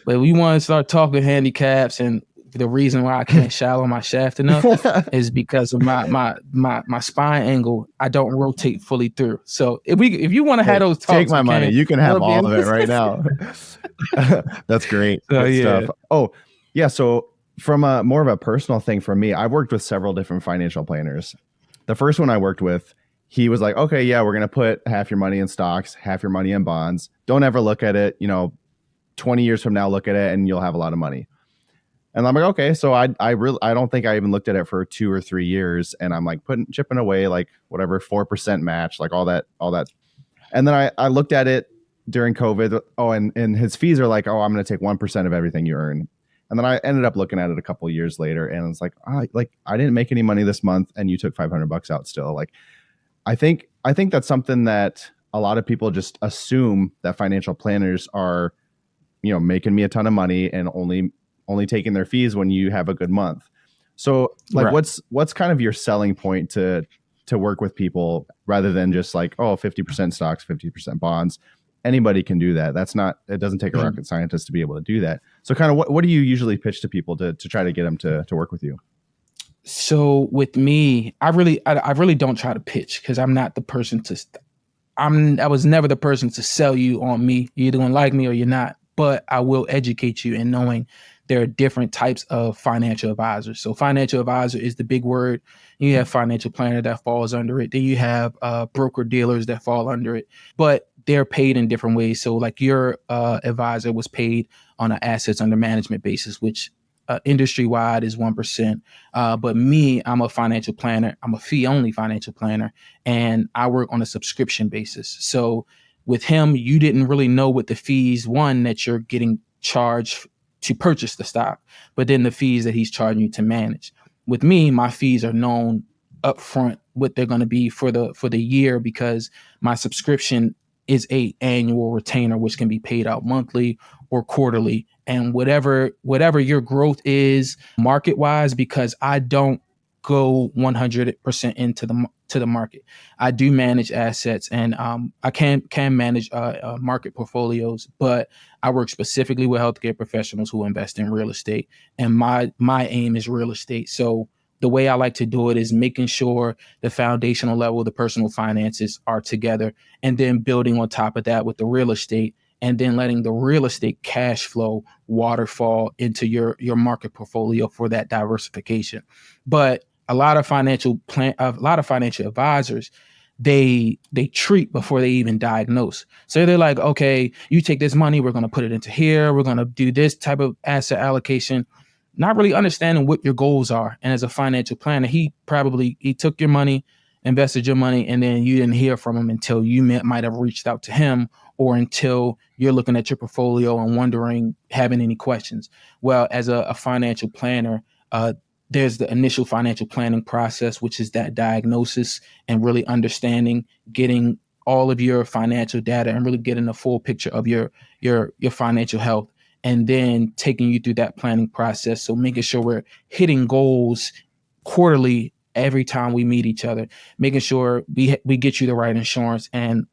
But we want to start talking handicaps and the reason why I can't shallow my shaft enough is because of my spine angle. I don't rotate fully through. So if you want to have those talks, take my money. You can have all of it right now. That's great. So, Good stuff. Oh, yeah. So from a more of a personal thing for me, I've worked with several different financial planners. The first one I worked with, he was like, okay, yeah, we're going to put half your money in stocks, half your money in bonds. Don't ever look at it, 20 years from now, look at it and you'll have a lot of money. And I'm like, okay. So I don't think I even looked at it for 2 or 3 years. And I'm like chipping away, like whatever, 4% match, like all that. And then I looked at it during COVID. Oh, and his fees are like, oh, I'm going to take 1% of everything you earn. And then I ended up looking at it a couple of years later and it's like, I didn't make any money this month and you took $500 out still. Like, I think that's something that a lot of people just assume that financial planners are, making me a ton of money and only taking their fees when you have a good month. So like, right. What's kind of your selling point to work with people rather than just like, 50% stocks, 50% bonds? Anybody can do that. It doesn't take a rocket scientist to be able to do that. So kind of what do you usually pitch to people to try to get them to work with you? So with me, I really don't try to pitch because I'm not the person I was never the person to sell you on me. You're either gonna like me or you're not, but I will educate you in knowing there are different types of financial advisors. So financial advisor is the big word. You have financial planner that falls under it. Then you have broker dealers that fall under it, but they're paid in different ways. So like your advisor was paid on an assets under management basis, which industry wide is 1%. But me, I'm a financial planner. I'm a fee only financial planner and I work on a subscription basis. So with him, you didn't really know what the fees, one, that you're getting charged to purchase the stock, but then the fees that he's charging you to manage. With me, my fees are known upfront what they're going to be for the year because my subscription is a annual retainer, which can be paid out monthly or quarterly. And whatever your growth is market wise, because I don't go 100% into the market. I do manage assets and I can manage market portfolios, but I work specifically with healthcare professionals who invest in real estate. And my aim is real estate. So the way I like to do it is making sure the foundational level, the personal finances are together, and then building on top of that with the real estate, and then letting the real estate cash flow waterfall into your market portfolio for that diversification. But a lot of financial advisors, they treat before they even diagnose. So they're like, okay, you take this money, we're going to put it into here, we're going to do this type of asset allocation, not really understanding what your goals are. And as a financial planner, he took your money, invested your money, and then you didn't hear from him until you might have reached out to him or until you're looking at your portfolio and wondering, having any questions. Well, as a financial planner, there's the initial financial planning process, which is that diagnosis and really understanding, getting all of your financial data and really getting a full picture of your financial health, and then taking you through that planning process. So making sure we're hitting goals quarterly every time we meet each other, making sure we get you the right insurance and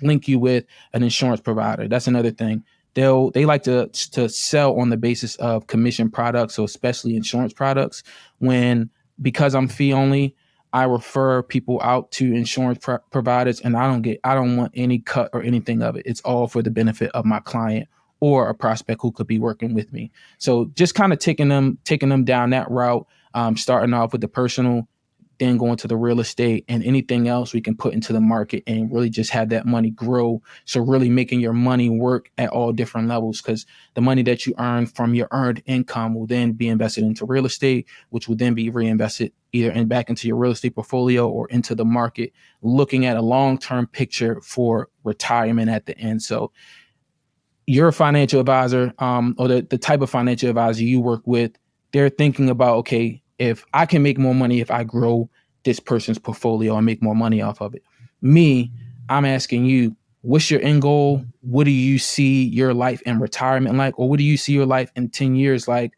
link you with an insurance provider. That's another thing. They like to sell on the basis of commission products, so especially insurance products. Because I'm fee only, I refer people out to insurance providers, and I don't want any cut or anything of it. It's all for the benefit of my client or a prospect who could be working with me. So just kind of taking them down that route, starting off with the personal, then going to the real estate, and anything else we can put into the market and really just have that money grow. So really making your money work at all different levels, because the money that you earn from your earned income will then be invested into real estate, which will then be reinvested either back into your real estate portfolio or into the market, looking at a long-term picture for retirement at the end. So your financial advisor, or the type of financial advisor you work with, they're thinking about, okay, if I can make more money if I grow this person's portfolio and make more money off of it. Me, I'm asking you, what's your end goal? What do you see your life in retirement like? Or what do you see your life in 10 years like,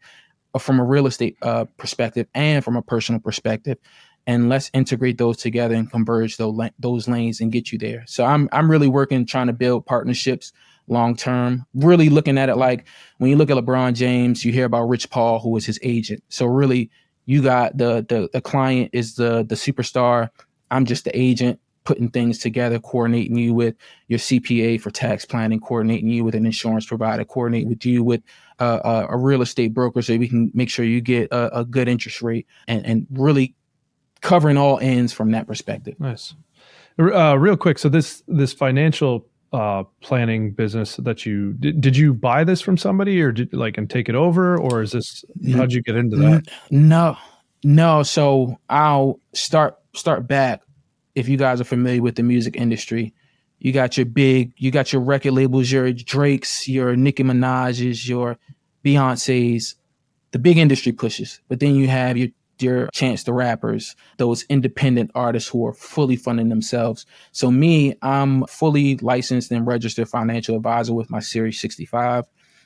from a real estate perspective and from a personal perspective? And let's integrate those together and converge those lanes and get you there. So I'm really trying to build partnerships long term. Really looking at it like when you look at LeBron James, you hear about Rich Paul, who was his agent. So really, you got the client is the superstar. I'm just the agent, putting things together, coordinating you with your CPA for tax planning, coordinating you with an insurance provider, coordinating with you with a real estate broker, so we can make sure you get a good interest rate, and really covering all ends from that perspective. Nice. Real quick, so this financial planning business that you did you buy this from somebody, or did and take it over, or is this, how'd you get into that? No. So I'll start back. If you guys are familiar with the music industry, you got your record labels, your Drakes, your Nicki Minaj's, your Beyonce's, the big industry pushes. But then you have your Chance the Rappers, those independent artists who are fully funding themselves. So me, I'm fully licensed and registered financial advisor with my Series 65.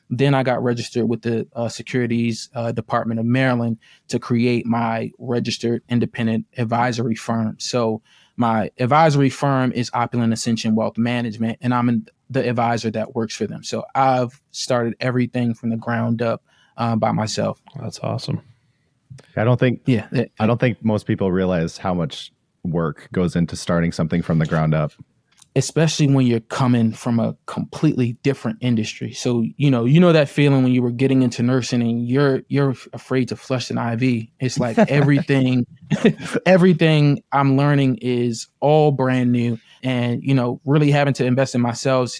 Then I got registered with the Securities Department of Maryland to create my registered independent advisory firm. So my advisory firm is Opulent Ascension Wealth Management, and I'm the advisor that works for them. So I've started everything from the ground up by myself. That's awesome. I don't think most people realize how much work goes into starting something from the ground up, especially when you're coming from a completely different industry. So, you know that feeling when you were getting into nursing and you're afraid to flush an IV. It's like everything I'm learning is all brand new, and, really having to invest in myself,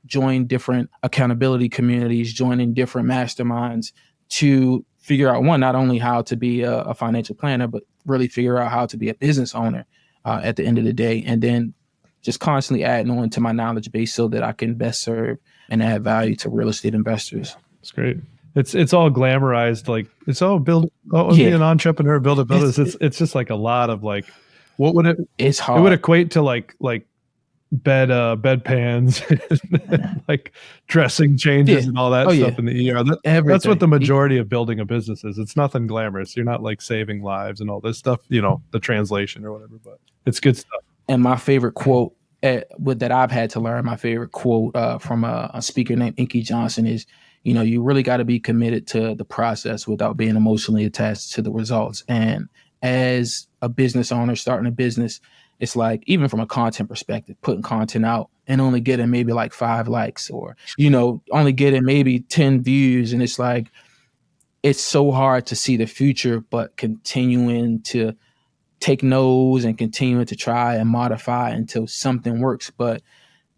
join different accountability communities, joining different masterminds to figure out, one, not only how to be a financial planner, but really figure out how to be a business owner at the end of the day. And then just constantly adding on to my knowledge base so that I can best serve and add value to real estate investors. It's great. It's all glamorized. Like, it's all be an entrepreneur, build a business. It's just like a lot of what would it? It's hard. It would equate to like bed pans, like dressing changes and all that stuff in the ER. That's what the majority of building a business is. It's nothing glamorous. You're not like saving lives and all this stuff, the translation or whatever, but it's good stuff. And my favorite quote that I've had to learn, my favorite quote from a speaker named Inky Johnson is, you really got to be committed to the process without being emotionally attached to the results. And as a business owner starting a business, it's like, even from a content perspective, putting content out and only getting maybe like 5 likes or, only getting maybe 10 views. And it's like, it's so hard to see the future, but continuing to take no's and continuing to try and modify until something works. But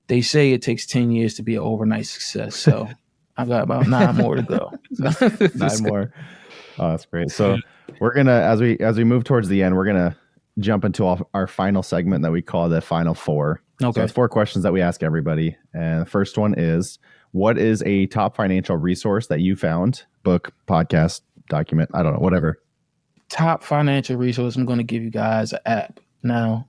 they say it takes 10 years to be an overnight success. So I've got about 9 more to go. 9 more. Oh, that's great. So we're going to, as we move towards the end, we're going to jump into our final segment that we call the final 4. Okay. So it's 4 questions that we ask everybody. And the first one is, what is a top financial resource that you found? Book, podcast, document, I don't know, whatever. Top financial resource, I'm going to give you guys an app. Now,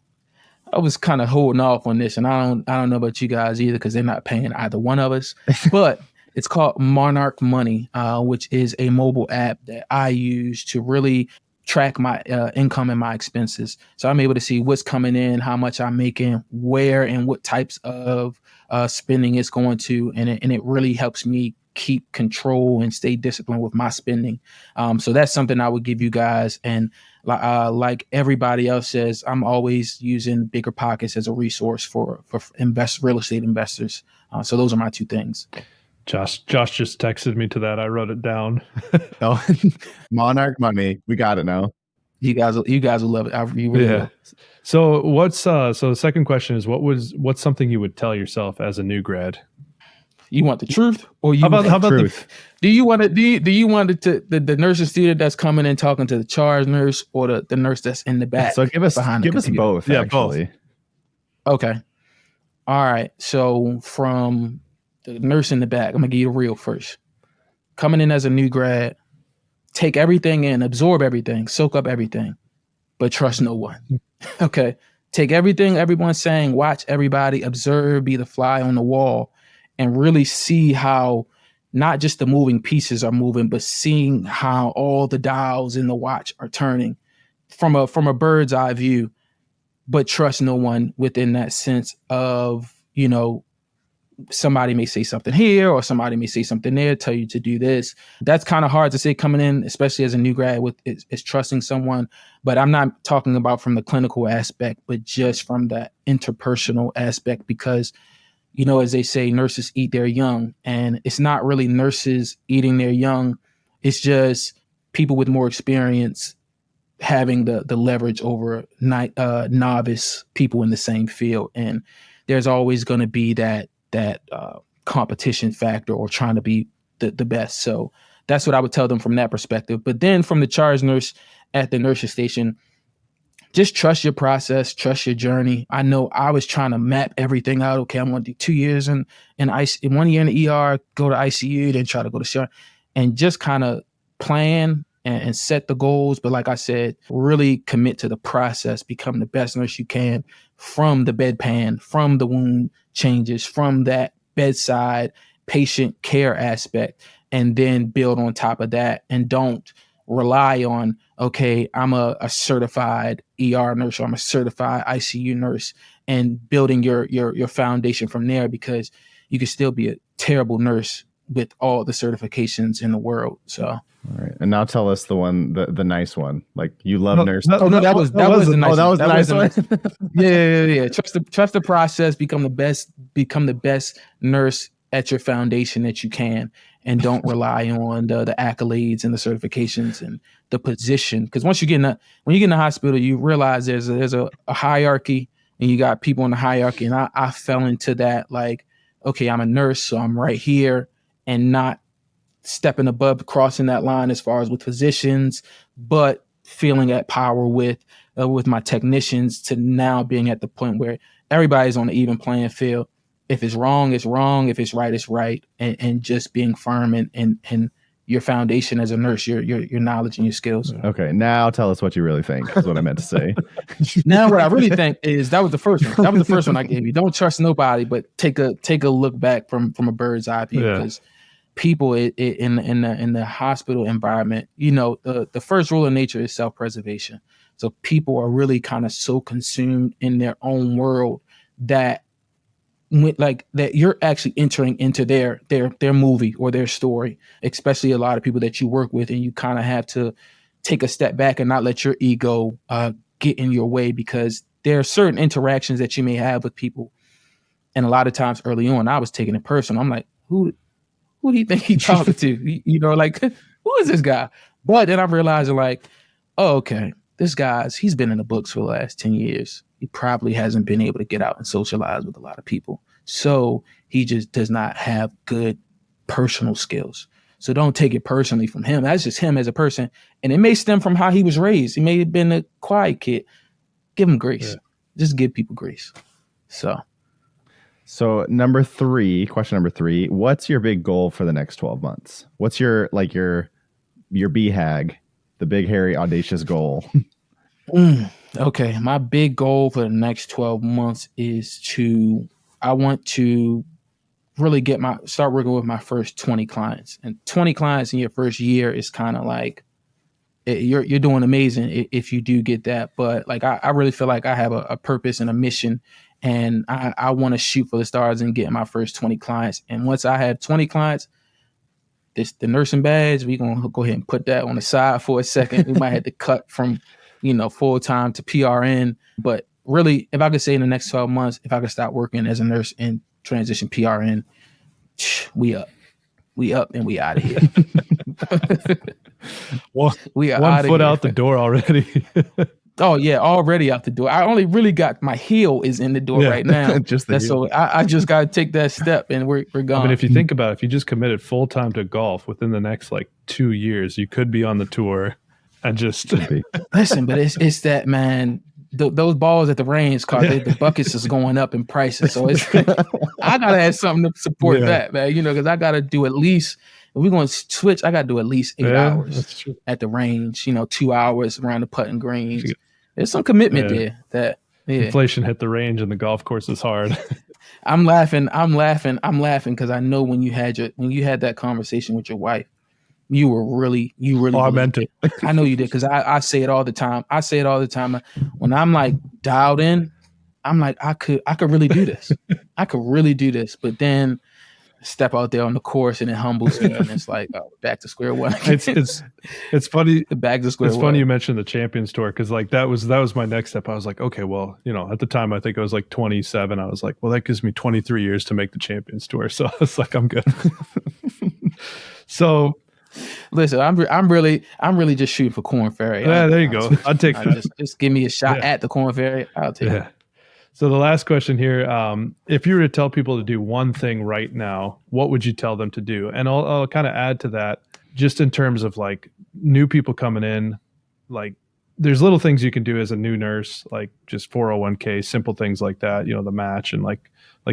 I was kind of holding off on this, and I don't know about you guys either, because they're not paying either one of us. But it's called Monarch Money, which is a mobile app that I use to really track my income and my expenses. So I'm able to see what's coming in, how much I'm making, where and what types of spending it's going to, and it really helps me keep control and stay disciplined with my spending. So that's something I would give you guys. And like everybody else says, I'm always using Bigger Pockets as a resource for real estate investors. So those are my 2 things. Josh just texted me to that. I wrote it down. Oh, Monarch Money. We got it now. You guys will love it. You really will. So the second question is, what's something you would tell yourself as a new grad? You want the truth, or how about the truth? Do you want the nursing student that's coming in talking to the charge nurse, or the nurse that's in the back? So give us both. Yeah, actually. Both. Okay. All right. So from the nurse in the back, I'm gonna give you the real first. Coming in as a new grad, take everything in, absorb everything, soak up everything, but trust no one. Okay. Take everything everyone's saying, watch everybody, observe, be the fly on the wall, and really see how not just the moving pieces are moving, but seeing how all the dials in the watch are turning from a bird's eye view. But trust no one within that sense of, somebody may say something here or somebody may say something there, tell you to do this. That's kind of hard to say coming in, especially as a new grad is trusting someone. But I'm not talking about from the clinical aspect, but just from the interpersonal aspect, because, you know, as they say, nurses eat their young, and it's not really nurses eating their young. It's just people with more experience having the leverage over novice people in the same field. And there's always going to be that competition factor or trying to be the best. So that's what I would tell them from that perspective. But then from the charge nurse at the nurse's station, just trust your process, trust your journey. I know I was trying to map everything out. Okay, I'm going to do 2 years in 1 year in the ER, go to ICU, then try to go to CR, and just kind of plan and set the goals. But like I said, really commit to the process, become the best nurse you can from the bedpan, from the wound changes, from that bedside patient care aspect, and then build on top of that. And don't rely on, okay, I'm a certified ER nurse or I'm a certified ICU nurse, and building your foundation from there, because you can still be a terrible nurse with all the certifications in the world. So, all right. And now tell us the nice one. Like, you love nurse. That was the nice one. Oh, that was the nice one. Yeah. Trust the process, become the best nurse at your foundation that you can, and don't rely on the accolades and the certifications and the position. Because when you get in the hospital, you realize there's a hierarchy, and you got people in the hierarchy. And I fell into that, like, okay, I'm a nurse, so I'm right here, and not stepping above, crossing that line as far as with physicians, but feeling at power with my technicians, to now being at the point where everybody's on an even playing field. If it's wrong, it's wrong. If it's right, it's right. And just being firm and your foundation as a nurse, your knowledge and your skills. Okay, now tell us what you really think, is what I meant to say. Now what I really think is, that was the first one. That was the first one I gave you. Don't trust nobody, but take a look back from a bird's eye view, because people in the hospital environment, you know, the first rule of nature is self-preservation. So people are really kind of so consumed in their own world that you're actually entering into their movie or their story, especially a lot of people that you work with, and you kind of have to take a step back and not let your ego get in your way, because there are certain interactions that you may have with people. And a lot of times early on, I was taking it personal. I'm like, who do you think he's talking to? You know, like, who is this guy? But then I'm realizing, like, oh, okay, he's been in the books for the last 10 years. He probably hasn't been able to get out and socialize with a lot of people. So he just does not have good personal skills. So don't take it personally from him. That's just him as a person. And it may stem from how he was raised. He may have been a quiet kid. Give him grace. Yeah. Just give people grace. So question number 3, what's your big goal for the next 12 months? What's your BHAG, the big, hairy, audacious goal? Okay. My big goal for the next 12 months is I want to really start working with my first 20 clients. And 20 clients in your first year is kind of like, you're doing amazing if you do get that. But like, I really feel like I have a purpose and a mission, and I want to shoot for the stars and get my first 20 clients. And once I have 20 clients, the nursing badge, we're going to go ahead and put that on the side for a second. We might have to cut from, full-time to PRN. But really, if I could say in the next 12 months, if I could start working as a nurse and transition PRN, we up and we out of here. We are one foot out the door already. Oh yeah, already out the door. I only really got my heel is in the door right now. So I just got to take that step, and we're gone. I mean, if you think about it, if you just committed full time to golf within the next 2 years, you could be on the tour and just listen. But it's that, man. Those balls at the range, the buckets is going up in prices. So I gotta have something to support that, man. Because I gotta do at least, if we're going to switch, I gotta do at least 8 hours at the range. 2 hours around the putting greens. There's some commitment there. Inflation hit the range and the golf course is hard. I'm laughing because I know when you had that conversation with your wife, you really. Oh, I meant it. I know you did, because I say it all the time. When I'm like dialed in, I'm like, I could really do this. I could really do this. But then step out there on the course and it humbles me, and it's like, oh, back to square one. It's funny. Back to square one. It's funny you mentioned the Champions Tour, because like that was my next step. I was like, okay, well, at the time I think I was like 27. I was like, well, that gives me 23 years to make the Champions Tour. So it's like, I'm good. So listen, I'm really just shooting for Corn Ferry. Yeah, there you go. I'll take that. Just give me a shot at the Corn Ferry. I'll take it. So the last question here, if you were to tell people to do one thing right now, what would you tell them to do? And I'll kind of add to that, just in terms of like new people coming in, like there's little things you can do as a new nurse, like just 401k, simple things like that, the match, and like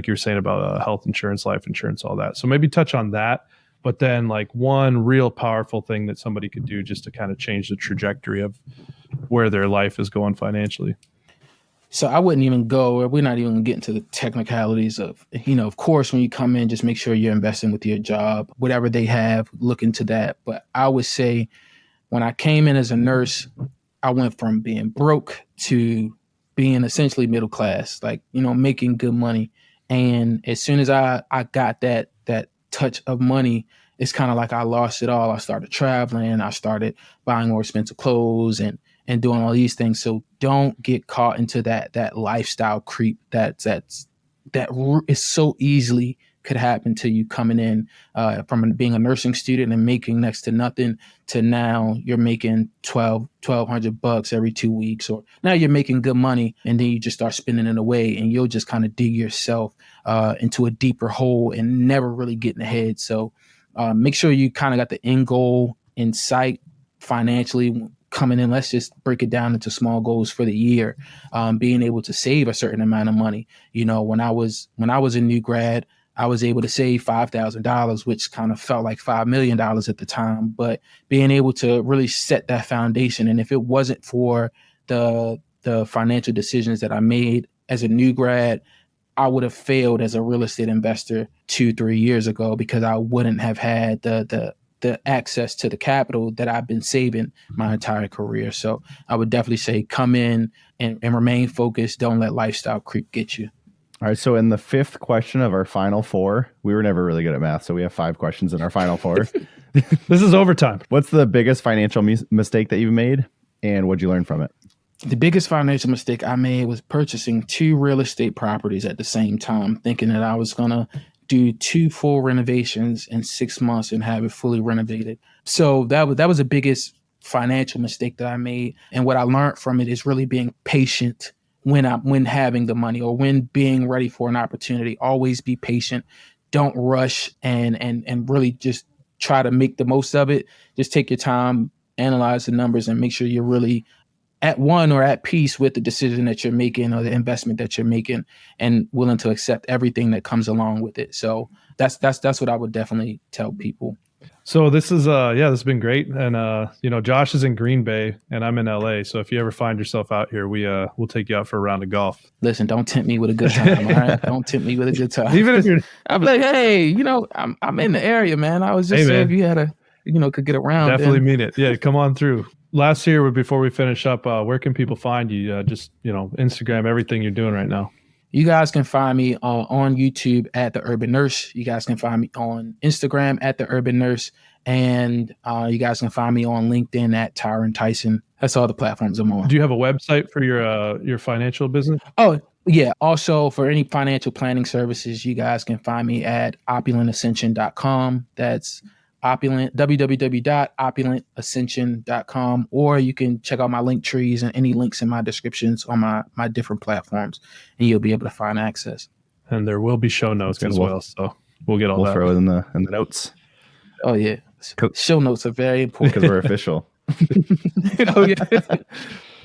you were saying about health insurance, life insurance, all that. So maybe touch on that, but then like one real powerful thing that somebody could do just to kind of change the trajectory of where their life is going financially. So I wouldn't even go, or we're not even getting to the technicalities of, of course, when you come in, just make sure you're investing with your job, whatever they have, look into that. But I would say when I came in as a nurse, I went from being broke to being essentially middle class, like, making good money. And as soon as I got that touch of money, it's kind of like I lost it all. I started traveling. I started buying more expensive clothes and doing all these things. So don't get caught into that lifestyle creep that is so easily could happen to you coming in from being a nursing student and making next to nothing to now you're making $1,200 every 2 weeks, or now you're making good money and then you just start spending it away, and you'll just kind of dig yourself into a deeper hole and never really getting ahead. So make sure you kind of got the end goal in sight financially coming in. Let's just break it down into small goals for the year. Being able to save a certain amount of money. When I was a new grad, I was able to save $5,000, which kind of felt like $5 million at the time. But being able to really set that foundation, and if it wasn't for the financial decisions that I made as a new grad, I would have failed as a real estate investor 2-3 years ago, because I wouldn't have had the access to the capital that I've been saving my entire career. So I would definitely say come in and remain focused. Don't let lifestyle creep get you. All right. So in the fifth question of our final four, we were never really good at math, so we have 5 questions in our final 4. This is overtime. What's the biggest financial mistake that you've made, and what'd you learn from it? The biggest financial mistake I made was purchasing 2 real estate properties at the same time, thinking that I was going to do 2 full renovations in 6 months and have it fully renovated. So that was the biggest financial mistake that I made. And what I learned from it is really being patient when having the money, or when being ready for an opportunity. Always be patient. Don't rush and really just try to make the most of it. Just take your time, analyze the numbers, and make sure you're really at one or at peace with the decision that you're making or the investment that you're making, and willing to accept everything that comes along with it. So that's what I would definitely tell people. So this is this has been great. And Josh is in Green Bay and I'm in LA. So if you ever find yourself out here, we'll take you out for a round of golf. Listen, don't tempt me with a good time. All right? Don't tempt me with a good time. Even if you're I'm like, hey, I'm in the area, man. I was just saying, if you had could get around. Definitely mean it. Yeah, come on through. Last year, before we finish up, where can people find you? Just, Instagram, everything you're doing right now. You guys can find me on YouTube at The Urban Nurse. You guys can find me on Instagram at The Urban Nurse. And you guys can find me on LinkedIn at Tyrin Tyson. That's all the platforms I'm on. Do you have a website for your financial business? Oh, yeah. Also, for any financial planning services, you guys can find me at opulentascension.com. That's www.opulentascension.com, or you can check out my link trees and any links in my descriptions on my different platforms, and you'll be able to find access. And there will be show notes as well, so we'll get all that. We'll throw it in the notes. Oh yeah, show notes are very important because we're official. Oh yeah.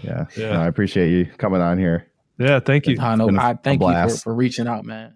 Yeah. No, I appreciate you coming on here. Yeah, thank you. I thank you for reaching out, man.